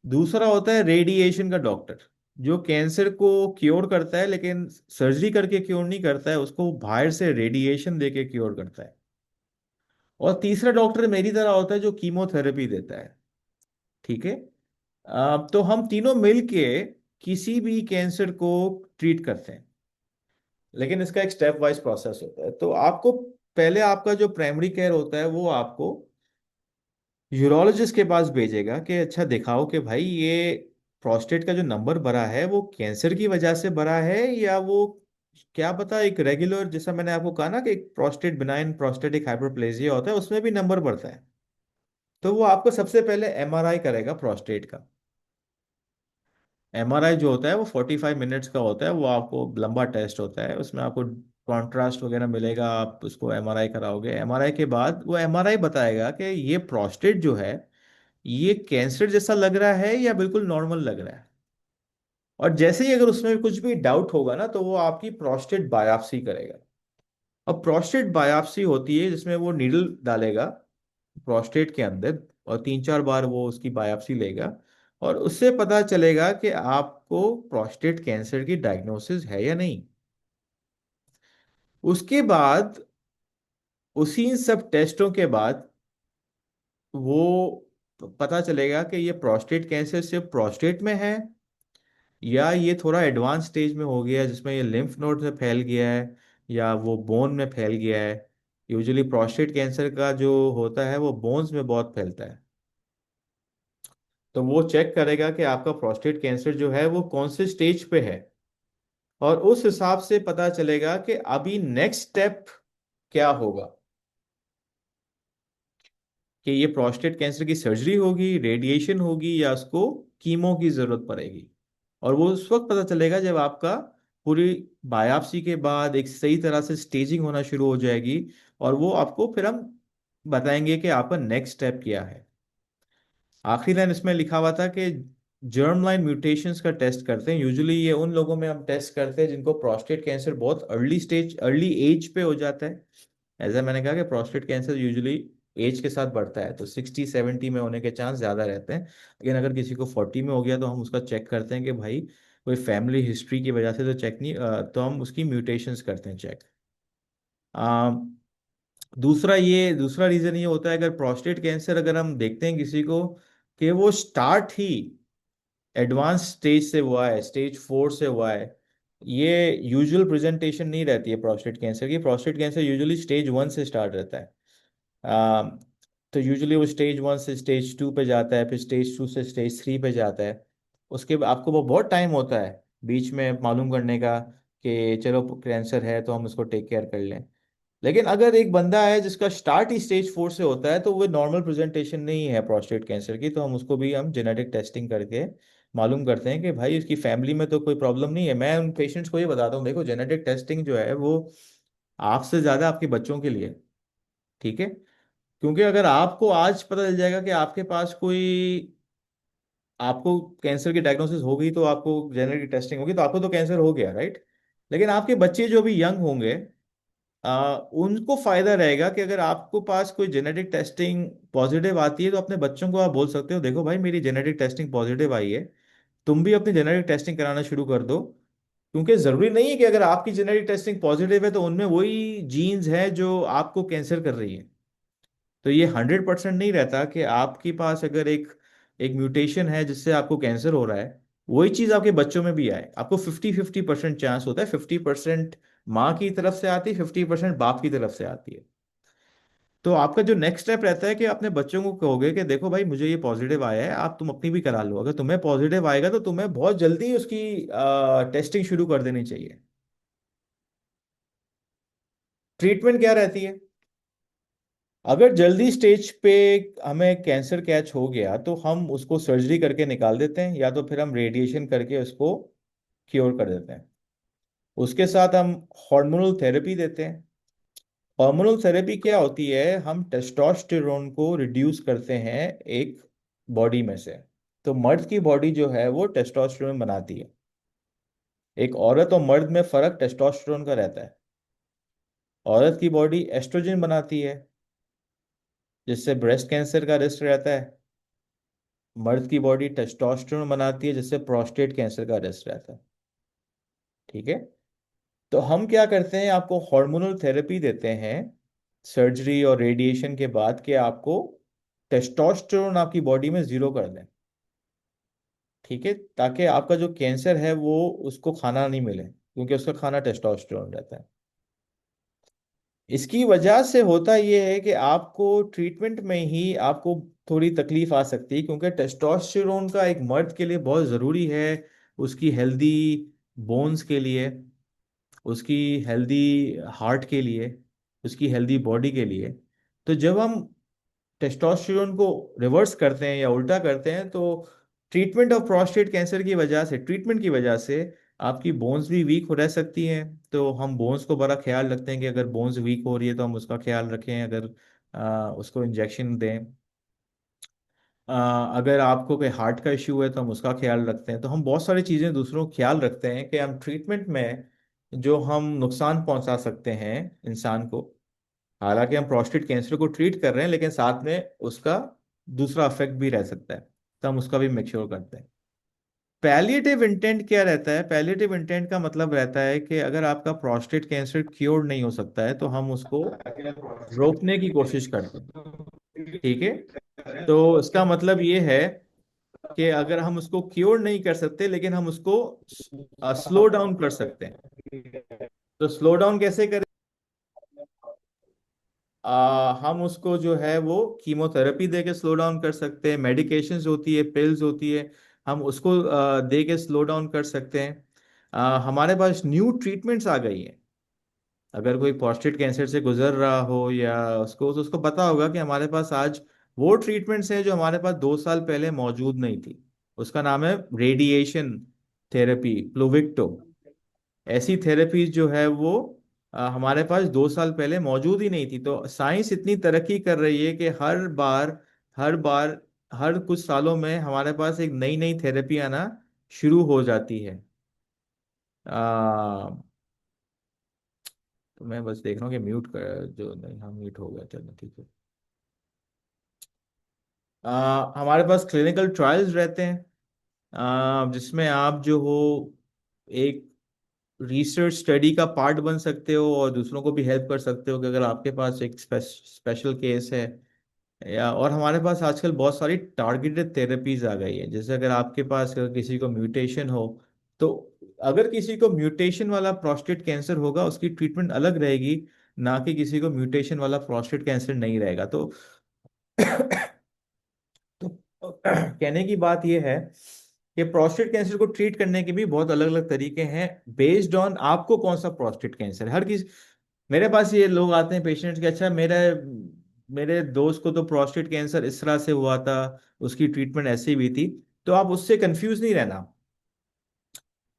दूसरा होता है रेडिएशन का डॉक्टर, जो कैंसर को क्योर करता है, लेकिन सर्जरी करके क्योर नहीं करता है, उसको बाहर से रेडिएशन देके क्योर करता है। और तीसरा डॉक्टर मेरी तरह होता है, जो कीमोथेरेपी देता है। ठीक है। तो हम तीनों मिलके किसी भी कैंसर को ट्रीट करते हैं, लेकिन इसका एक स्टेप वाइज प्रोसेस होता है। तो आपको पहले आपका जो प्राइमरी केयर होता है, वो आपको यूरोलॉजिस्ट के पास भेजेगा कि अच्छा दिखाओ कि भाई ये प्रोस्टेट का जो नंबर बढ़ा है वो कैंसर की वजह से बढ़ा है, या वो क्या पता एक रेगुलर, जैसा मैंने आपको कहा ना कि एक प्रोस्टेट बिनाइन प्रोस्टेटिक हाइपरप्लेजिया होता है, उसमें भी नंबर बढ़ता है। तो वो आपको सबसे पहले एमआरआई करेगा प्रोस्टेट का। एमआरआई जो होता है वो 45 मिनट्स का होता है, वो आपको लंबा टेस्ट होता है, उसमें आपको कॉन्ट्रास्ट वगैरह मिलेगा, आप उसको एमआरआई कराओगे, एमआरआई के बाद वो एमआरआई बताएगा कि ये प्रोस्टेट जो है ये कैंसर जैसा लग रहा है या बिल्कुल नॉर्मल लग रहा है। और जैसे ही अगर उसमें कुछ भी डाउट होगा ना, तो वो आपकी प्रोस्टेट बायोप्सी करेगा। अब प्रोस्टेट बायोप्सी होती है जिसमें वो नीडल डालेगा प्रोस्टेट के अंदर, और 3-4 बार वो उसकी बायोप्सी लेगा, और उससे पता चलेगा कि आपको प्रोस्टेट कैंसर की डायग्नोसिस है या नहीं। उसके बाद उसी सब टेस्टों के बाद वो पता चलेगा कि ये प्रोस्टेट कैंसर सिर्फ प्रोस्टेट में है, या ये थोड़ा एडवांस स्टेज में हो गया है जिसमें ये लिम्फ नोड में फैल गया है, या वो बोन में फैल गया है। यूजुअली प्रोस्टेट कैंसर का जो होता है वो बोन्स में बहुत फैलता है। तो वो चेक करेगा कि आपका प्रोस्टेट कैंसर जो है वो कौन से स्टेज पे है, और उस हिसाब से पता चलेगा कि अभी नेक्स्ट स्टेप क्या होगा, कि ये प्रोस्टेट कैंसर की सर्जरी होगी, रेडिएशन होगी, या उसको कीमो की जरूरत पड़ेगी। और वो उस वक्त पता चलेगा जब आपका पूरी बायोप्सी के बाद एक सही तरह से स्टेजिंग होना शुरू हो जाएगी, और वो आपको फिर हम बताएंगे कि आपका नेक्स्ट स्टेप क्या है। आखिरी लाइन इसमें लिखा हुआ था कि जर्म लाइन म्यूटेशंस का टेस्ट करते हैं। यूजुअली ये उन लोगों में हम टेस्ट करते हैं जिनको प्रोस्टेट कैंसर बहुत अर्ली स्टेज, अर्ली एज पे हो जाता है। ऐसा मैंने कहा कि प्रोस्टेट कैंसर यूजुअली एज के साथ बढ़ता है, तो 60-70 में होने के चांस ज़्यादा रहते हैं। लेकिन अगर किसी को 40 में हो गया तो हम उसका चेक करते हैं कि भाई कोई फैमिली हिस्ट्री की वजह से तो चेक नहीं, तो हम उसकी म्यूटेशंस करते हैं चेक। दूसरा रीज़न ये होता है, अगर प्रोस्टेट कैंसर अगर हम देखते हैं किसी को कि वो स्टार्ट ही एडवांस स्टेज से हुआ है, स्टेज 4 से हुआ है, ये यूजुअल प्रेजेंटेशन नहीं रहती है प्रोस्टेट कैंसर की। प्रोस्टेट कैंसर यूजुअली स्टेज 1 से स्टार्ट रहता है। आ, तो यूजुअली वो स्टेज 1 से स्टेज 2 पे जाता है, फिर स्टेज 2 से स्टेज 3 पे जाता है। उसके बाद आपको वो बहुत टाइम होता है बीच में मालूम करने का कि चलो कैंसर है तो हम उसको टेक केयर कर लें। लेकिन अगर एक बंदा है जिसका स्टार्ट ही स्टेज 4 से होता है, तो वो नॉर्मल प्रेजेंटेशन नहीं है प्रोस्टेट कैंसर की, तो हम उसको भी हम जेनेटिक टेस्टिंग करके मालूम करते हैं कि भाई उसकी फैमिली में तो कोई प्रॉब्लम नहीं है। मैं उन पेशेंट्स को ये बताता हूँ, देखो जेनेटिक टेस्टिंग जो है वो आपसे ज़्यादा आपके बच्चों के लिए, ठीक है। क्योंकि अगर आपको आज पता चल जाएगा कि आपके पास कोई, आपको कैंसर की डायग्नोसिस हो गई, तो आपको जेनेटिक टेस्टिंग होगी तो आपको तो कैंसर हो गया, राइट। लेकिन आपके बच्चे जो भी यंग होंगे, उनको फायदा रहेगा कि अगर आपको पास कोई जेनेटिक टेस्टिंग पॉजिटिव आती है तो अपने बच्चों को आप बोल सकते हो, देखो भाई मेरी जेनेटिक टेस्टिंग पॉजिटिव आई है, तुम भी अपनी जेनेटिक टेस्टिंग कराना शुरू कर दो। क्योंकि जरूरी नहीं है कि अगर आपकी जेनेटिक टेस्टिंग पॉजिटिव है तो उनमें वही जीन्स है जो आपको कैंसर कर रही है। तो ये 100% नहीं रहता कि आपके पास अगर एक एक म्यूटेशन है जिससे आपको कैंसर हो रहा है, वही चीज आपके बच्चों में भी आए। आपको 50-50% चांस होता है, 50% माँ की तरफ से आती है, 50% बाप की तरफ से आती है। तो आपका जो नेक्स्ट स्टेप रहता है कि अपने बच्चों को कहोगे कि देखो भाई मुझे ये पॉजिटिव आया है, आप तुम अपनी भी करा लो। अगर तुम्हें पॉजिटिव आएगा तो तुम्हें बहुत जल्दी उसकी टेस्टिंग शुरू कर देनी चाहिए। ट्रीटमेंट क्या रहती है? अगर जल्दी स्टेज पे हमें कैंसर कैच हो गया तो हम उसको सर्जरी करके निकाल देते हैं, या तो फिर हम रेडिएशन करके उसको क्योर कर देते हैं। उसके साथ हम हार्मोनल थेरेपी देते हैं। हार्मोनल थेरेपी क्या होती है, हम टेस्टोस्टेरोन को रिड्यूस करते हैं एक बॉडी में से। तो मर्द की बॉडी जो है वो टेस्टोस्टेरोन बनाती है, एक औरत और मर्द में फर्क टेस्टोस्टेरोन का रहता है। औरत की बॉडी एस्ट्रोजन बनाती है जिससे ब्रेस्ट कैंसर का रिस्क रहता है, मर्द की बॉडी टेस्टोस्टेरोन बनाती है जिससे प्रोस्टेट कैंसर का रिस्क रहता है, ठीक है। तो हम क्या करते हैं, आपको हार्मोनल थेरेपी देते हैं सर्जरी और रेडिएशन के बाद, कि आपको टेस्टोस्टेरोन आपकी बॉडी में जीरो कर दें, ठीक है, ताकि आपका जो कैंसर है वो उसको खाना नहीं मिले, क्योंकि उसका खाना टेस्टोस्टेरोन रहता है। इसकी वजह से होता यह है कि आपको ट्रीटमेंट में ही आपको थोड़ी तकलीफ आ सकती है, क्योंकि टेस्टोस्टेरोन का एक मर्द के लिए बहुत ज़रूरी है, उसकी हेल्दी बोन्स के लिए, उसकी हेल्दी हार्ट के लिए, उसकी हेल्दी बॉडी के लिए। तो जब हम टेस्टोस्टेरोन को रिवर्स करते हैं या उल्टा करते हैं, तो ट्रीटमेंट ऑफ प्रोस्टेट कैंसर की वजह से, ट्रीटमेंट की वजह से आपकी बोन्स भी वीक हो रह सकती हैं। तो हम बोन्स को बड़ा ख्याल रखते हैं कि अगर बोन्स वीक हो रही है तो हम उसका ख्याल रखें, अगर उसको इंजेक्शन दें। अ, अगर आपको कोई हार्ट का इश्यू है तो हम उसका ख्याल रखते हैं। तो हम बहुत सारी चीज़ें दूसरों को ख्याल रखते हैं कि हम ट्रीटमेंट में जो हम नुकसान पहुंचा सकते हैं इंसान को। हालांकि हम प्रोस्टेट कैंसर को ट्रीट कर रहे हैं, लेकिन साथ में उसका दूसरा इफेक्ट भी रह सकता है, तो हम उसका भी मेक श्योर करते हैं। पैलिएटिव इंटेंट क्या रहता है? पैलिएटिव इंटेंट का मतलब रहता है कि अगर आपका प्रोस्टेट कैंसर क्योर नहीं हो सकता है तो हम उसको रोकने की कोशिश करते हैं। ठीक है। तो इसका मतलब ये है कि अगर हम उसको क्योर नहीं कर सकते, लेकिन हम उसको स्लो डाउन कर सकते हैं। तो स्लो डाउन कैसे करें? हम उसको जो है वो कीमोथेरेपी दे के स्लो डाउन कर सकते हैं, मेडिकेशंस होती है, पिल्स होती है, हम उसको दे के स्लो डाउन कर सकते हैं। हमारे पास न्यू ट्रीटमेंट्स आ गई हैं। अगर कोई प्रोस्टेट कैंसर से गुजर रहा हो या उसको, तो उसको पता होगा कि हमारे पास आज वो ट्रीटमेंट्स हैं जो हमारे पास 2 साल पहले मौजूद नहीं थी। उसका नाम है रेडिएशन थेरेपी, प्लूविक्टो। ऐसी थेरेपीज जो है वो हमारे पास 2 साल पहले मौजूद ही नहीं थी। तो साइंस इतनी तरक्की कर रही है कि हर बार हर कुछ सालों में हमारे पास एक नई नई थेरेपी आना शुरू हो जाती है। आ, तो मैं बस देख रहा हूँ कि म्यूट कर, जो नहीं, हाँ म्यूट हो गया, चलो ठीक है। हमारे पास क्लिनिकल ट्रायल्स रहते हैं, जिसमें आप जो हो एक रिसर्च स्टडी का पार्ट बन सकते हो और दूसरों को भी हेल्प कर सकते हो कि अगर आपके पास एक स्पेशल केस है। या और हमारे पास आजकल बहुत सारी टारगेटेड थेरेपीज आ गई है। जैसे अगर आपके पास, अगर किसी को म्यूटेशन हो, तो अगर किसी को म्यूटेशन वाला प्रोस्टेट कैंसर होगा उसकी ट्रीटमेंट अलग रहेगी, ना कि किसी को म्यूटेशन वाला प्रोस्टेट कैंसर नहीं रहेगा। तो तो कहने की बात यह है कि प्रोस्टेट कैंसर को ट्रीट करने के भी बहुत अलग अलग तरीके हैं, बेस्ड ऑन आपको कौन सा प्रोस्टेट कैंसर है। हर किसी, मेरे पास ये लोग आते हैं पेशेंट्स के, अच्छा मेरा मेरे दोस्त को तो प्रोस्टेट कैंसर इस तरह से हुआ था, उसकी ट्रीटमेंट ऐसी भी थी। तो आप उससे कंफ्यूज नहीं रहना।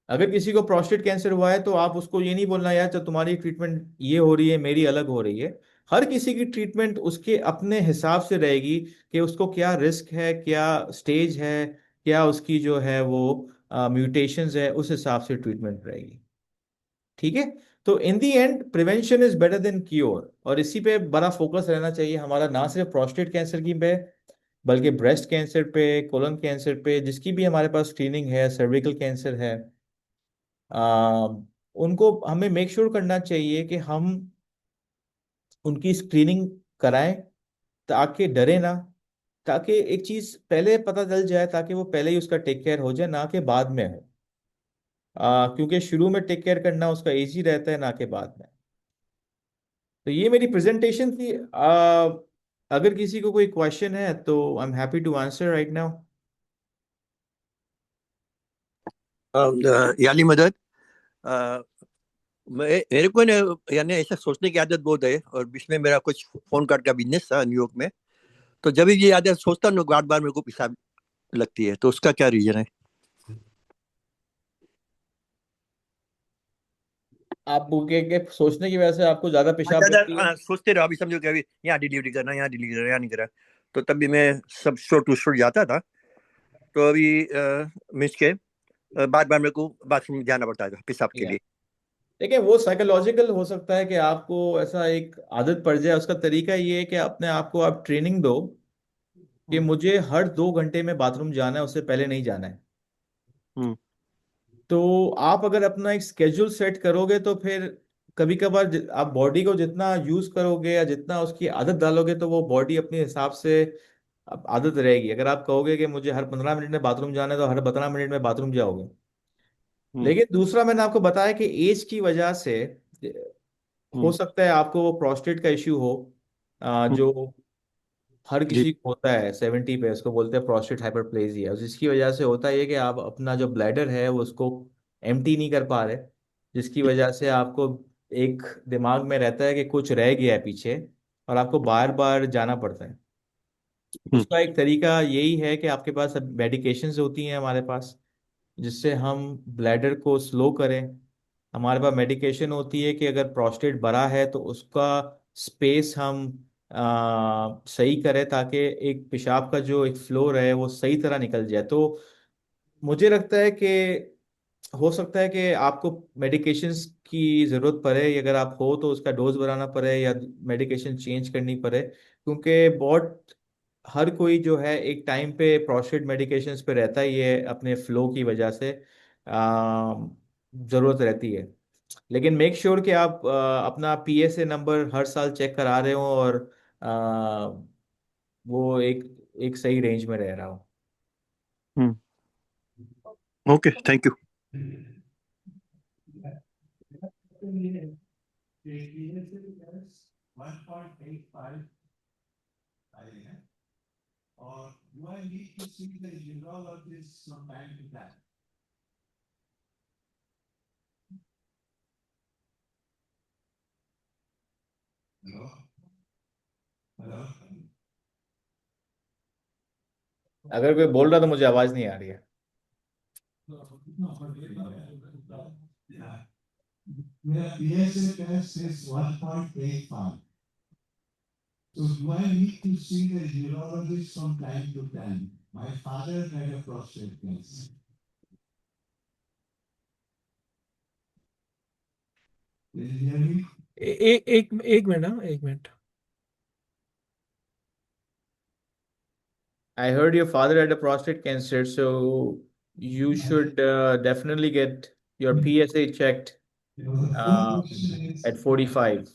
अगर किसी को प्रोस्टेट कैंसर हुआ है तो आप उसको ये नहीं बोलना यार, तो तुम्हारी ट्रीटमेंट ये हो रही है, मेरी अलग हो रही है। हर किसी की ट्रीटमेंट उसके अपने हिसाब से रहेगी कि उसको क्या रिस्क है, क्या स्टेज है, क्या उसकी जो है वो म्यूटेशंस है, उस हिसाब से ट्रीटमेंट रहेगी। ठीक है। तो in the end prevention is better than cure, और इसी पे बड़ा फोकस रहना चाहिए हमारा, ना सिर्फ प्रोस्टेट कैंसर की पे, बल्कि ब्रेस्ट कैंसर पे, कोलन कैंसर पे, जिसकी भी हमारे पास स्क्रीनिंग है, सर्विकल कैंसर है। आ, उनको हमें मेक श्योर करना चाहिए कि हम उनकी स्क्रीनिंग कराएं, ताकि डरे ना, ताकि एक चीज पहले पता चल जाए, ताकि वो पहले ही उसका टेक केयर हो जाए, ना कि बाद में हो। क्योंकि शुरू में टेक केयर करना उसका इजी रहता है, ना कि बाद में। तो ये मेरी प्रेजेंटेशन थी। अगर किसी को कोई क्वेश्चन है तो I am happy to answer right now. यानी मदद। अ, मेरे को ना, यानी ऐसा सोचने की आदत बहुत है, और बीच में मेरा कुछ फोन कार्ड का बिजनेस था न्यूयॉर्क में। तो जब भी ये आदत सोचता हूँ, बार बार मेरे को पेशाब लगती है। तो उसका क्या रीजन है? आप के सोचने की वजह से आपको ज्यादा हाँ, पेशाब ज्यादा लगती है? सोचते रहो। अभी समझो कि अभी यहाँ डिलीवरी करना, यहाँ डिलीवरी करना, यहाँ नहीं करा। तो तब भी मैं सब शोर टू शोर जाता था। तो अभी मिस के बार बार मेरे को बाथरूम जाना पड़ता था पेशाब के या लिए। देखिए, वो साइकोलॉजिकल हो सकता है कि आपको ऐसा एक आदत पड़ जाए। उसका तरीका ये है कि अपने आप को आप ट्रेनिंग दो कि हम्म। मुझे हर 2 घंटे में बाथरूम जाना है, उससे पहले नहीं जाना है। हम्म। तो आप अगर अपना एक स्केड्यूल सेट करोगे तो फिर कभी कभार आप बॉडी को जितना यूज करोगे या जितना उसकी आदत डालोगे, तो वो बॉडी अपने हिसाब से अब आदत रहेगी। अगर आप कहोगे कि मुझे हर 15 मिनट में बाथरूम जाना है, तो हर 15 मिनट में बाथरूम जाओगे। हम्म। लेकिन दूसरा, मैंने आपको बताया कि एज की वजह से हो हम्म। सकता है आपको वो प्रोस्टेट का इश्यू हो, हम्म। जो हर जी। किसी को होता है 70 पे, उसको बोलते हैं प्रोस्टेट हाइपरप्लेजिया। जिसकी वजह से होता है ये कि आप अपना जो ब्लैडर है वो उसको एम्प्टी नहीं कर पा रहे, जिसकी वजह से आपको एक दिमाग में रहता है कि कुछ रह गया है पीछे, और आपको बार बार जाना पड़ता है। हम्म। उसका एक तरीका यही है कि आपके पास अब मेडिकेशंस होती हैं हमारे पास, जिससे हम ब्लैडर को स्लो करें। हमारे पास मेडिकेशन होती है कि अगर प्रोस्टेट बड़ा है तो उसका स्पेस हम सही करें, ताकि एक पेशाब का जो एक फ्लो रहे वो सही तरह निकल जाए। तो मुझे लगता है कि हो सकता है कि आपको मेडिकेशंस की ज़रूरत पड़े, अगर आप हो तो उसका डोज बढ़ाना पड़े या मेडिकेशन चेंज करनी पड़े, क्योंकि बहुत हर कोई जो है एक टाइम पे प्रोस्टेट मेडिकेशंस पे रहता ही है अपने फ्लो की वजह से। ज़रूरत रहती है। लेकिन मेक श्योर कि आप अपना पीएसए नंबर हर साल चेक करा रहे हो, और आ, वो एक एक सही रेंज में रह रहा हो। Okay, thank you. अगर कोई बोल रहा तो मुझे आवाज़ नहीं आ रही है। मेरा PSA test is 1.85. So do I need to see the urologist from time to time? My father had a prostate cancer. Can you hear me? एक एक एक मिनट, हाँ, एक minute. I heard your father had a prostate cancer, so you should definitely get your PSA checked The full uh, question at is 45.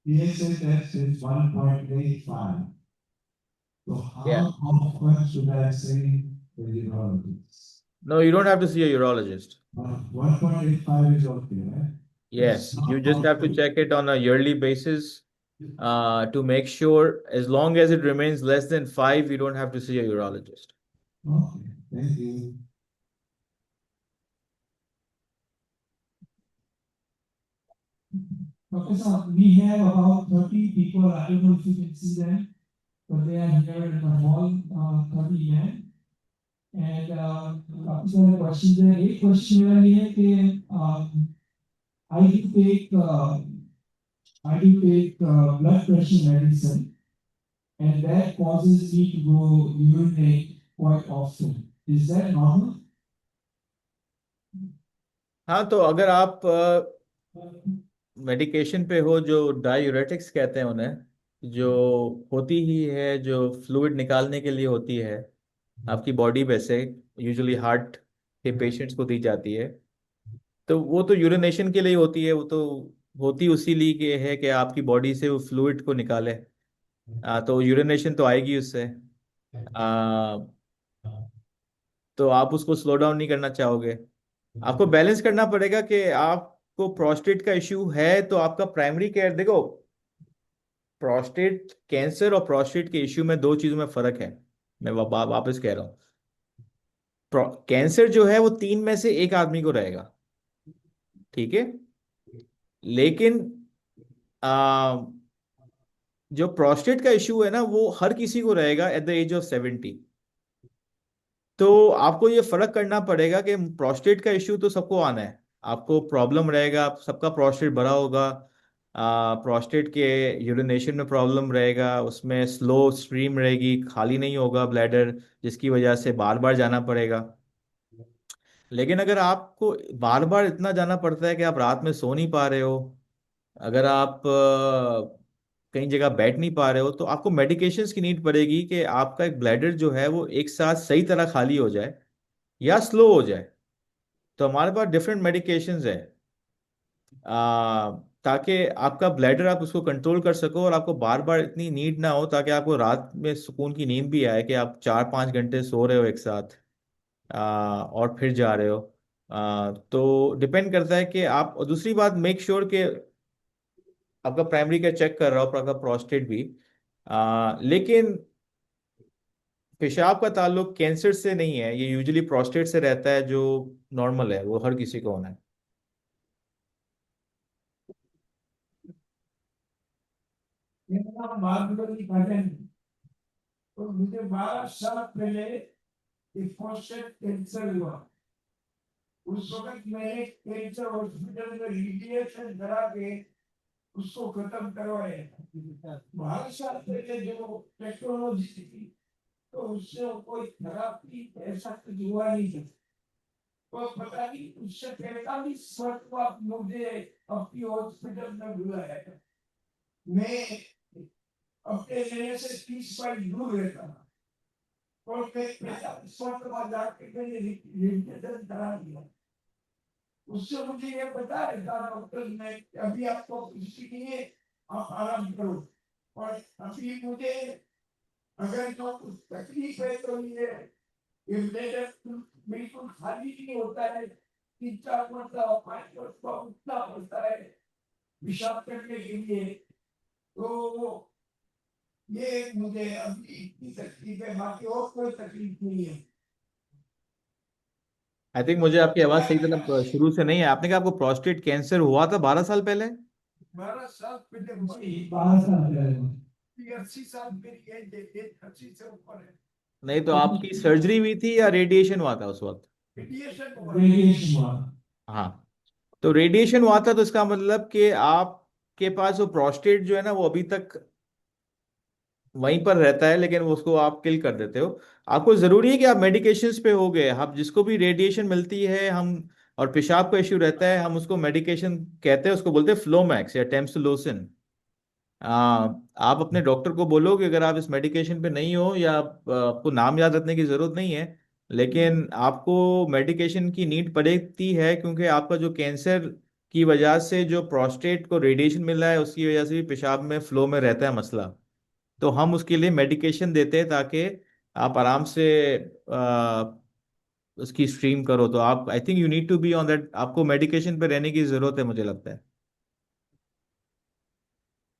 PSA test is 1.85. So Yeah. how often should I see the urologist? No, you don't have to see a urologist. 1.85 is okay, right? Yes, you just have to check it on a yearly basis to make sure, as long as it remains less than 5, you don't have to see a urologist. Okay, thank you. Professor, we have about 30 people. I don't know if you can see them, but they are here in the hall, 30 men. And काफी सारे question है। एक question ये है कि I do take blood pressure medicine, and that causes me to go urinate quite often. Is that normal? हाँ, तो अगर आप मेडिकेशन पे हो, जो डायूरेटिक्स कहते हैं उन्हें, जो होती ही है, जो फ्लूइड निकालने के लिए होती है आपकी बॉडी में से, यूजुअली हार्ट के पेशेंट्स को दी जाती है, तो वो तो यूरिनेशन के लिए होती है। वो तो होती उसी लिए के है कि आपकी बॉडी से वो फ्लूइड को निकाले। तो यूरिनेशन तो आएगी उससे। आ, तो आप उसको स्लो डाउन नहीं करना चाहोगे। आपको बैलेंस करना पड़ेगा कि आपको प्रोस्टेट का इश्यू है तो आपका प्राइमरी केयर देखो। प्रोस्टेट कैंसर और प्रोस्टेट के इश्यू में दो चीजों में फर्क है। मैं वापस कह रहा हूँ, कैंसर जो है वो तीन में से एक आदमी को रहेगा, ठीक है। लेकिन आ, जो प्रोस्टेट का इश्यू है ना, वो हर किसी को रहेगा एट द एज ऑफ 70। तो आपको ये फर्क करना पड़ेगा कि प्रोस्टेट का इश्यू तो सबको आना है, आपको प्रॉब्लम रहेगा, सबका प्रोस्टेट बड़ा होगा। प्रोस्टेट के यूरिनेशन में प्रॉब्लम रहेगा, उसमें स्लो स्ट्रीम रहेगी, खाली नहीं होगा ब्लैडर, जिसकी वजह से बार बार जाना पड़ेगा। लेकिन अगर आपको बार बार इतना जाना पड़ता है कि आप रात में सो नहीं पा रहे हो, अगर आप कहीं जगह बैठ नहीं पा रहे हो, तो आपको मेडिकेशंस की नीड पड़ेगी कि आपका एक ब्लैडर जो है वो एक साथ सही तरह खाली हो जाए या स्लो हो जाए। तो हमारे पास डिफरेंट मेडिकेशंस है, ताकि आपका ब्लैडर आप उसको कंट्रोल कर सको और आपको बार बार इतनी नीड ना हो, ताकि आपको रात में सुकून की नींद भी आए कि आप 4-5 घंटे सो रहे हो एक साथ और फिर जा रहे हो। तो डिपेंड करता है कि आप, और दूसरी बात, मेक श्योर कि आपका प्राइमरी का चेक कर रहा हो, आपका प्रोस्टेट भी। लेकिन पेशाब का ताल्लुक कैंसर से नहीं है, ये यूजुअली प्रोस्टेट से रहता है, जो नॉर्मल है, वो हर किसी को होना है। मेरा मार्गदर्शन की पहचान, तो मुझे 12 साल पहले एक प्रोस्टेट कैंसर हुआ। उस वक्त मैंने कैंसर हॉस्पिटल में रेडिएशन करा के उसको खत्म करवाया। भारत शास्त्र के जो टेक्नोलॉजी थी तो उससे कोई थेरापी ऐसा कुछ हुआ नहीं था। तो पता नहीं उससे 45 वर्ष मुझे अपनी हॉस्पिटल में बुलाया। मैं अपने लेने से 30 माइल दूर रहता था और मैं 45 वर्ष जाके मैंने रेडिएशन करा दिया। उससे मुझे ये बताया था डॉक्टर ने अभी आपको किसी लिए आप आराम करो। और अभी मुझे अगर जो कुछ तकलीफ है तो ये मेरे बिल्कुल खाली नहीं होता है। 3-4 घंटा 5 घंटा उठना पड़ता है पेशाब करने के लिए। तो ये मुझे अभी इतनी तकलीफ है, बाकी और कोई तकलीफ नहीं है। आई थिंक मुझे आपकी आवाज़ सही तरह शुरू से नहीं है। आपने कहा आपको प्रोस्टेट कैंसर हुआ था 12 साल पहले? 12 साल पहले 12 साल पहले 80 साल मेरी एज 80 से ऊपर है। नहीं तो आपकी सर्जरी हुई थी या रेडिएशन हुआ था उस वक्त? रेडिएशन हुआ। हाँ, तो रेडिएशन हुआ था तो इसका मतलब कि आपके पास वो प्रोस्टेट जो है ना वो अभी तक वहीं पर रहता है, लेकिन वो उसको आप किल कर देते हो। आपको जरूरी है कि आप मेडिकेशंस पे हो गए। हम जिसको भी रेडिएशन मिलती है हम, और पेशाब का इश्यू रहता है, हम उसको मेडिकेशन कहते हैं, उसको बोलते हैं फ्लोमैक्स या टेम्सुलोसिन। आप अपने डॉक्टर को बोलो कि अगर आप इस मेडिकेशन पे नहीं हो, या आपको नाम याद रखने की जरूरत नहीं है, लेकिन आपको मेडिकेशन की नीड पड़ती है, क्योंकि आपका जो कैंसर की वजह से जो प्रोस्टेट को रेडिएशन मिल रहा है उसकी वजह से भी पेशाब में फ्लो में रहता है मसला। तो हम उसके लिए मेडिकेशन देते हैं ताकि आप आराम से आ, उसकी स्ट्रीम करो। तो आप, I think you need to be on that, आपको मेडिकेशन पे रहने की जरूरत है मुझे लगता है।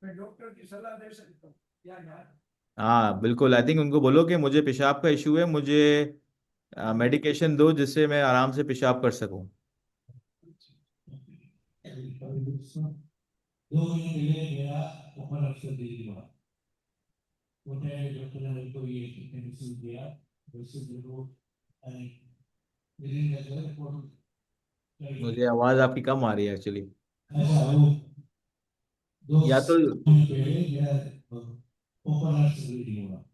मैं डॉक्टर की सलाह दे सकता हूँ क्या यार। हाँ बिल्कुल, आई थिंक उनको बोलो कि मुझे पेशाब का इशू है, मुझे मेडिकेशन दो जिससे मैं आराम से पेशाब कर सकूं। 2 महीने पहले मेरा ओपन अफसर दे दिया। उन्होंने डॉक्टर ने मेरे को ये मेडिसिन दिया। वैसे मेरे को मेरी नजर रिपोर्ट चाहिए। मुझे आवाज आपकी कम आ रही है एक्चुअली। ऐसा वो दो या तो महीने पहले मेरा ओपन अफसर दे दिया।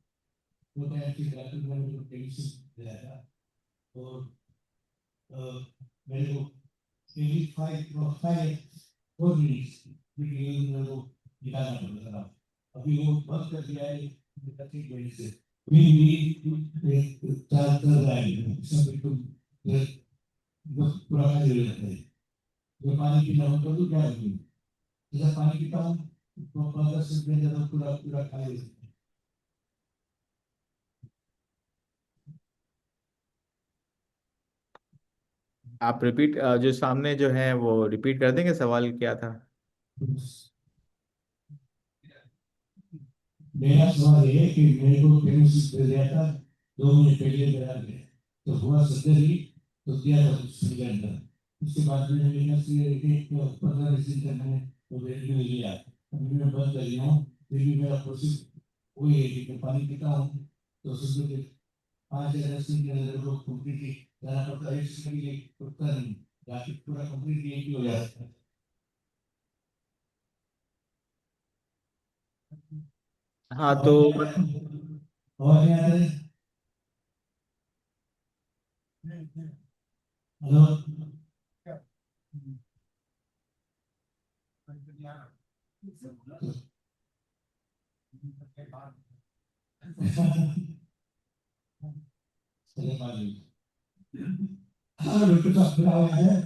वो टाइम के डॉक्टर ने मेरे को मेडिसिन दिया था। और मेरे को 85 4 मिनट्स वीडियो मेरे को निकालना पड़ता था। अभी वो बंद कर दिया है 30 मिनट से। भी चार कर रहा है सब बिल्कुल पूरा कर लेते हैं। जो पानी पीना हो तो क्या होगी, जैसा पानी पीता हूँ तो 15 से ज्यादा पूरा पूरा खा लेते हैं। आप रिपीट, जो सामने जो है वो रिपीट कर देंगे, सवाल क्या था? मेरा सवाल ये है कि मेरे को केमिस्ट दे दिया था 2 महीने पहले मेरा तो हुआ सर्जरी तो दिया था उसके अंदर। उसके बाद में मैंने से एक 15 दिन करने तो वेट में लिया। अभी मैं बंद कर लिया हूँ, फिर भी मेरा प्रोसेस वही है कि मैं पानी पीता हूँ तो उसमें 5 या 10 दिन के अंदर वो कंप्लीटली जाना पड़ता है। इसके लिए रुकता नहीं, बाकी पूरा कंप्लीटली एक ही हो जाता है। हाँ तो और यार हेलो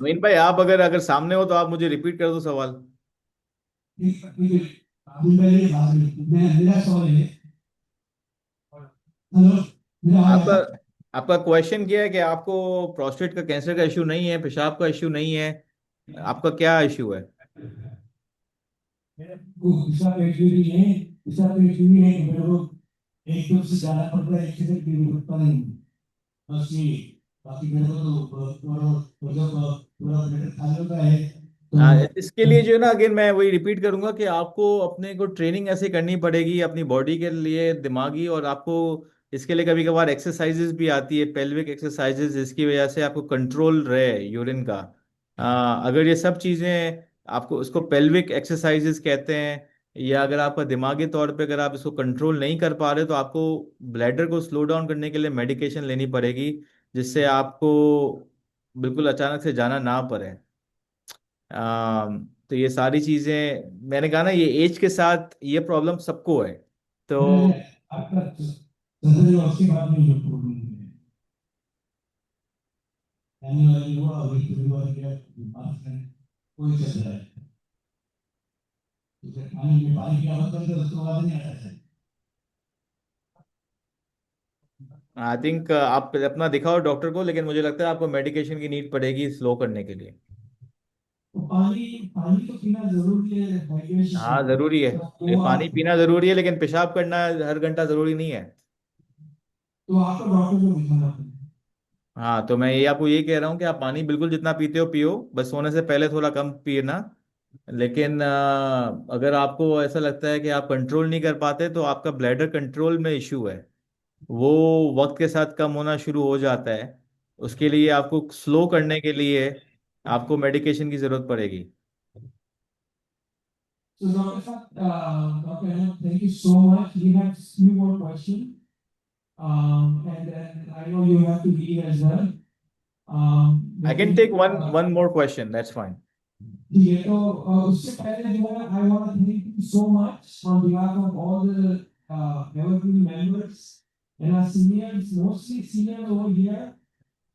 नवीन भाई, आप अगर अगर सामने हो तो आप मुझे रिपीट कर दो सवाल। मेरा सवाल है। हेलो मेरा आपका आवाज आपका क्वेश्चन क्या है कि आपको प्रोस्टेट का कैंसर का इशू नहीं है, पेशाब का इशू नहीं है, आपका क्या इशू है? को हिसाब एक्चुअली है। हिसाब एक्चुअली है कि मेरे को एक दो से ज्यादा पड़ता है, एक से भी पड़ता नहीं बस ये। बाकी मेरे को तो पूरा पूरा पेट खाली होता है तो इसके लिए जो है ना, अगेन मैं वही रिपीट करूंगा कि आपको अपने को ट्रेनिंग ऐसे करनी पड़ेगी अपनी बॉडी के लिए, दिमागी, और आपको इसके लिए कभी कभार एक्सरसाइजेज भी आती है, पेल्विक एक्सरसाइजेज, जिसकी वजह से आपको कंट्रोल रहे यूरिन का। अगर ये सब चीज़ें आपको, उसको पेल्विक एक्सरसाइजेज कहते हैं, या अगर आपका दिमागी तौर पे अगर आप इसको कंट्रोल नहीं कर पा रहे तो आपको ब्लैडर को स्लो डाउन करने के लिए मेडिकेशन लेनी पड़ेगी, जिससे आपको बिल्कुल अचानक से जाना ना पड़े। तो ये सारी चीजें मैंने कहा ना, ये एज के साथ ये प्रॉब्लम सबको है। तो नहीं, आपका सदर जो उसके बाद में जो प्रॉब्लम है, यानी वाली हुआ और एक परिवार के पास में कोई चल रहा है, तो फिर पानी में पानी की आवाज करते उसको आवाज नहीं आता है। आई थिंक आप अपना दिखाओ डॉक्टर को, लेकिन मुझे लगता है आपको मेडिकेशन की नीड पड़ेगी स्लो करने के लिए। तो पानी पानी तो पीना जरूरी है, हाँ हाइड्रेशन। जरूरी है, तो ये वो पानी आप, पीना जरूरी है, लेकिन पेशाब करना हर घंटा जरूरी नहीं है। तो आपको डॉक्टर को दिखाना पड़ेगा। हाँ, तो मैं ये आपको ये कह रहा हूँ कि आप पानी बिल्कुल जितना पीते हो पियो, बस सोने से पहले थोड़ा कम पीना। लेकिन अगर आपको ऐसा लगता है कि आप कंट्रोल नहीं कर पाते, तो आपका ब्लैडर कंट्रोल में इश्यू है, वो वक्त के साथ कम होना शुरू हो जाता है। उसके लिए आपको स्लो करने के लिए आपको मेडिकेशन की जरूरत पड़ेगी। So Dr. Dr. Ahmed, thank you so much. We have few more questions. And then I know you have to leave as well. I can लेकिन take one one more question, that's fine. ठीक है, तो उससे पहले जो है, I want to thank you so much on behalf of all the Evergreen members and our seniors. Mostly seniors over here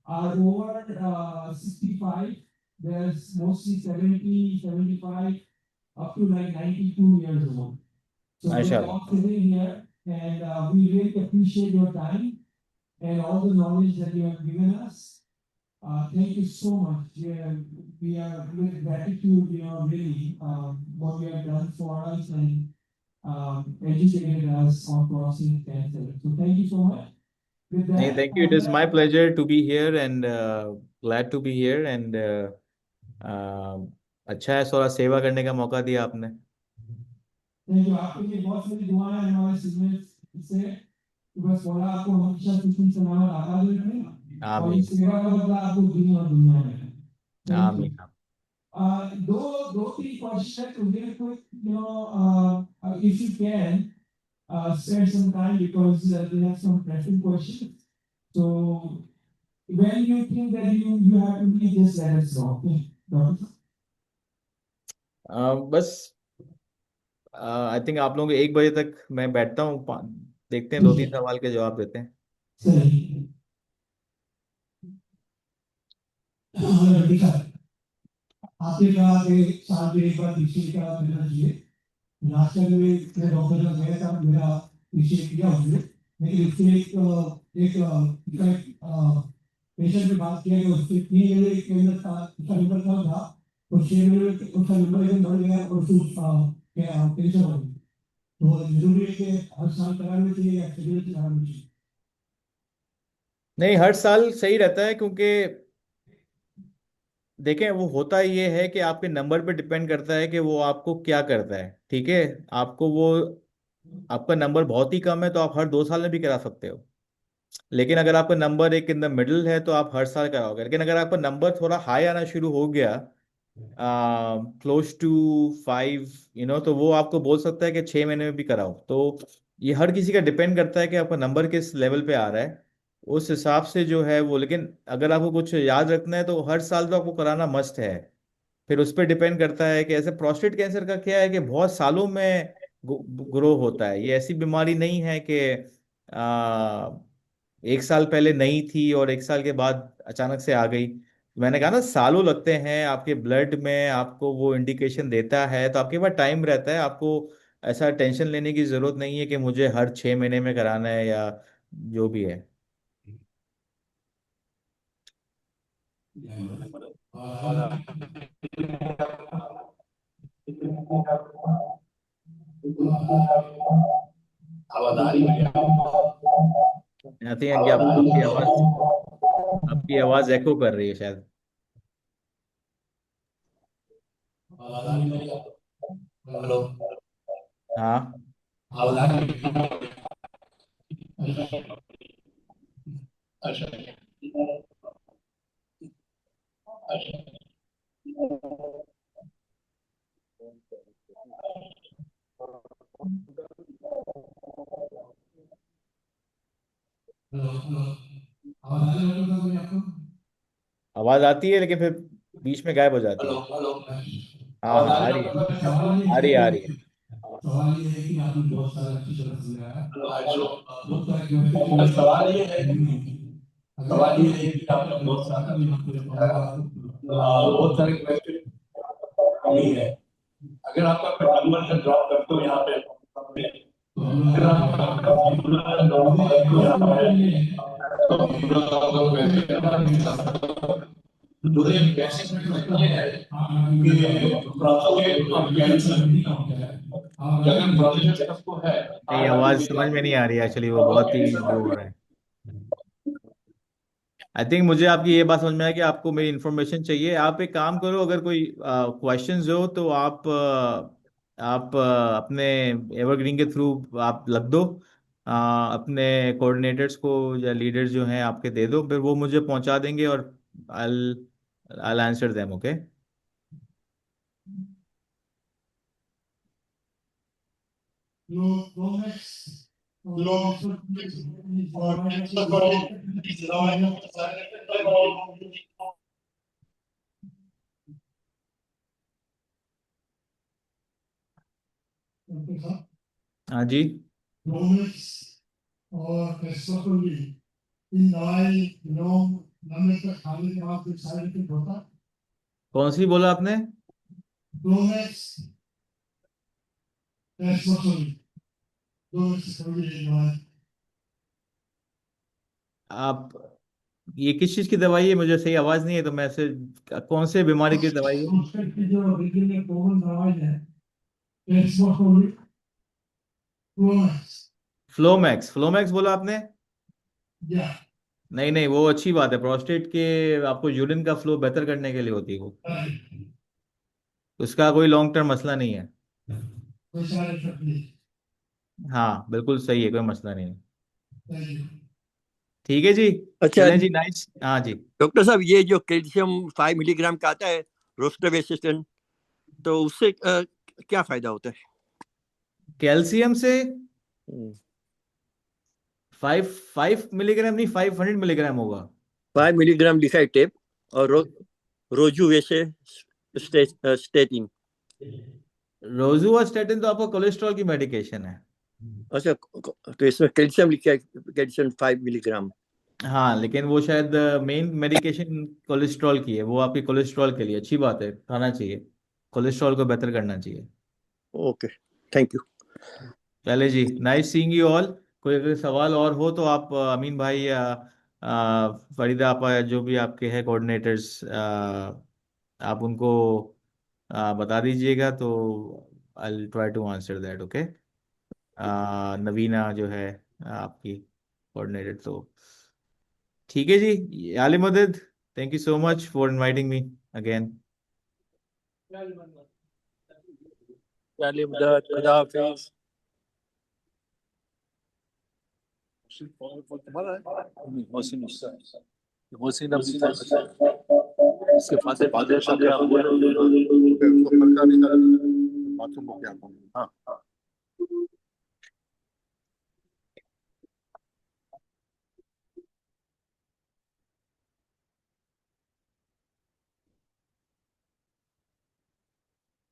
are over 65. There's mostly 70, 75, up to like 92 years old. So they're माशाल्लाह। all sitting here, and we really appreciate your time and all the knowledge that you have given us. Thank you so much. We are with gratitude, really, what you have done for us and educated us on prostate cancer. So thank you so much. With नहीं, that, thank you, it is my pleasure to be here and glad to be here and अच्छा है, थोड़ा सेवा करने का मौका दिया आपने। thank you. आपके लिए बहुत सारी दुआएं हैं हमारे से, कि बस बोला आपको हमेशा सुखी सलामत आबाद रखें, और आमीन। इस सेवा का बदला आपको दिन और दुनिया में। Thank you. आमीन। दो three questions really quick, if you can spend some time, because we have some pressing questions. So when you think that you have to leave, just let us know. Okay, Doctor? बस I think आप लोग 1 बजे तक मैं बैठता हूँ, देखते हैं, दो ठीक तीन है, सवाल के जवाब देते हैं। सही। हाँ, देखा, आपने कहा कि साल में एक बार पीछे का करना चाहिए। लास्ट टाइम मैं डॉक्टर का गया था, मेरा पीछे किया उसने, लेकिन उससे एक पेशेंट ने बात किया कि उसके 3 महीने के अंदर था, उसका नंबर कम था, और 6 महीने में उसका नंबर एकदम बढ़ गया, और उसको कैंसर हो गया। तो जरूरी है कि हर साल कराना चाहिए या शेड्यूल कराना चाहिए? नहीं, हर साल सही रहता है, क्योंकि देखें, वो होता ये है कि आपके नंबर पे डिपेंड करता है कि वो आपको क्या करता है, ठीक है। आपको वो, आपका नंबर बहुत ही कम है तो आप हर 2 साल में भी करा सकते हो। लेकिन अगर आपका नंबर एक इन द मिडिल है तो आप हर साल कराओगे। लेकिन अगर आपका नंबर थोड़ा हाई आना शुरू हो गया, क्लोज टू 5, तो वो आपको बोल सकता है कि 6 महीने में भी कराओ। तो ये हर किसी का डिपेंड करता है कि आपका नंबर किस लेवल पे आ रहा है, उस हिसाब से जो है वो। लेकिन अगर आपको कुछ याद रखना है तो हर साल तो आपको कराना मस्ट है। फिर उस पर डिपेंड करता है कि ऐसे प्रोस्टेट कैंसर का क्या है कि बहुत सालों में ग्रो होता है। ये ऐसी बीमारी नहीं है कि 1 साल पहले नहीं थी और 1 साल के बाद अचानक से आ गई। मैंने कहा ना, सालों लगते हैं, आपके ब्लड में आपको वो इंडिकेशन देता है, तो आपके पास टाइम रहता है। आपको ऐसा टेंशन लेने की जरूरत नहीं है कि मुझे हर 6 महीने में कराना है या जो भी है। आवाज आ रही है? आई थिंक कि आपकी आवाज एको कर रही है शायद। आवाज आ रही है? हेलो, हाँ। आवाज आ रही है? अच्छा हेलो हेलो आवाज आ रही है मेरी आपको आवाज आती है लेकिन फिर बीच में गायब हो जाती हेलो है। हेलो हाँ आवाज हाँ आ आ रही रही है है। आपको सवाल ये आ है रही है आ कि रही है। सवाल ये है कि आपने बहुत सारा अच्छी तरह समझाया बहुत सारे क्वेश्चन सवाल ये है सवाल ये है कि आपने बहुत सारा बहुत सारे क्वेश्चन नहीं है अगर आपका नंबर का ड्रॉप करते हो यहाँ पे तो अगर आपका ड्रॉप करते हो यहाँ पे तो हम लोग आपको वैसे मुझे मैसेज में ये है कि प्रोजेक्ट और कैंसर नहीं होता है अगर प्रोजेक्ट आपको है नहीं, आवाज समझ में नहीं आ रही है एक्चुअली, वो बहुत ही वो हो रहा है। आई थिंक मुझे आपकी ये बात समझ में आया कि आपको मेरी इन्फॉर्मेशन चाहिए। आप एक काम करो, अगर कोई क्वेश्चंस हो तो आप अपने एवरग्रीन के थ्रू आप लग दो, अपने कोऑर्डिनेटर्स को या लीडर्स जो हैं आपके दे दो, फिर वो मुझे पहुंचा देंगे और आई आई आंसर देम। ओके। हाँ जी। और इन दवाई लोग लंबे तक खाने के बाद कुछ साइड इफेक्ट होता कौन सी बोला आपने? डोमेक्स एस्ट्रोसोली डोमेक्स कोई दवाई आप ये किस चीज की दवाई है? मुझे सही आवाज नहीं है, तो मैं से कौन से बीमारी की दवाई है? प्रोस्टेट की जो रेगुलर कॉमन दवाई है एस्ट्रोसोली डोमेक्स फ्लोमैक्स, फ्लोमैक्स बोला आपने? या नहीं नहीं, वो अच्छी बात है प्रोस्टेट के, आपको यूरिन का फ्लो बेहतर करने के लिए होती है वो। उसका कोई लॉन्ग टर्म मसला नहीं है। कोई साइड इफेक्ट नहीं हाँ बिल्कुल सही है, कोई मसला नहीं है। थैंक यू ठीक है जी। अच्छा चलें जी, नाइस। हाँ जी। डॉक्टर साहब, ये जो कैल्शियम 5 मिलीग्राम का आता है रोस्टावेसिन, तो उससे क्या फायदा होता है? कैल्शियम से हम्म। 5 5 मिलीग्राम नहीं, 500 मिलीग्राम होगा। 5 मिलीग्राम लिखा है टेप, और रोजू वैसे स्टेटिन। रोजू और स्टेटिन तो आपको कोलेस्ट्रॉल की मेडिकेशन है। अच्छा, तो इसमें कैल्शियम लिखा है, कैल्शियम 5 मिलीग्राम। हाँ लेकिन वो शायद मेन मेडिकेशन कोलेस्ट्रॉल की है, वो आपकी कोलेस्ट्रॉल के लिए अच्छी बात है, खाना चाहिए, कोलेस्ट्रॉल को बेहतर करना चाहिए। Okay, thank you. चले जी, नाइस सीइंग यू ऑल। कोई अगर सवाल और हो तो आप अमीन भाई या फरीदा आपा या जो भी आपके हैं कोऑर्डिनेटर्स, आप उनको बता दीजिएगा, तो I try to answer that. Okay. Naveena जो है आपकी कोऑर्डिनेटर, तो ठीक है जी। आलिम मदद, thank you so much for inviting me again. चलिए, खुदा हाफिज। मोहसिन मोहसिन अभी इसके फादर फादर शादी आप बोले उसको फरका निकाल मासूम हो गया। हाँ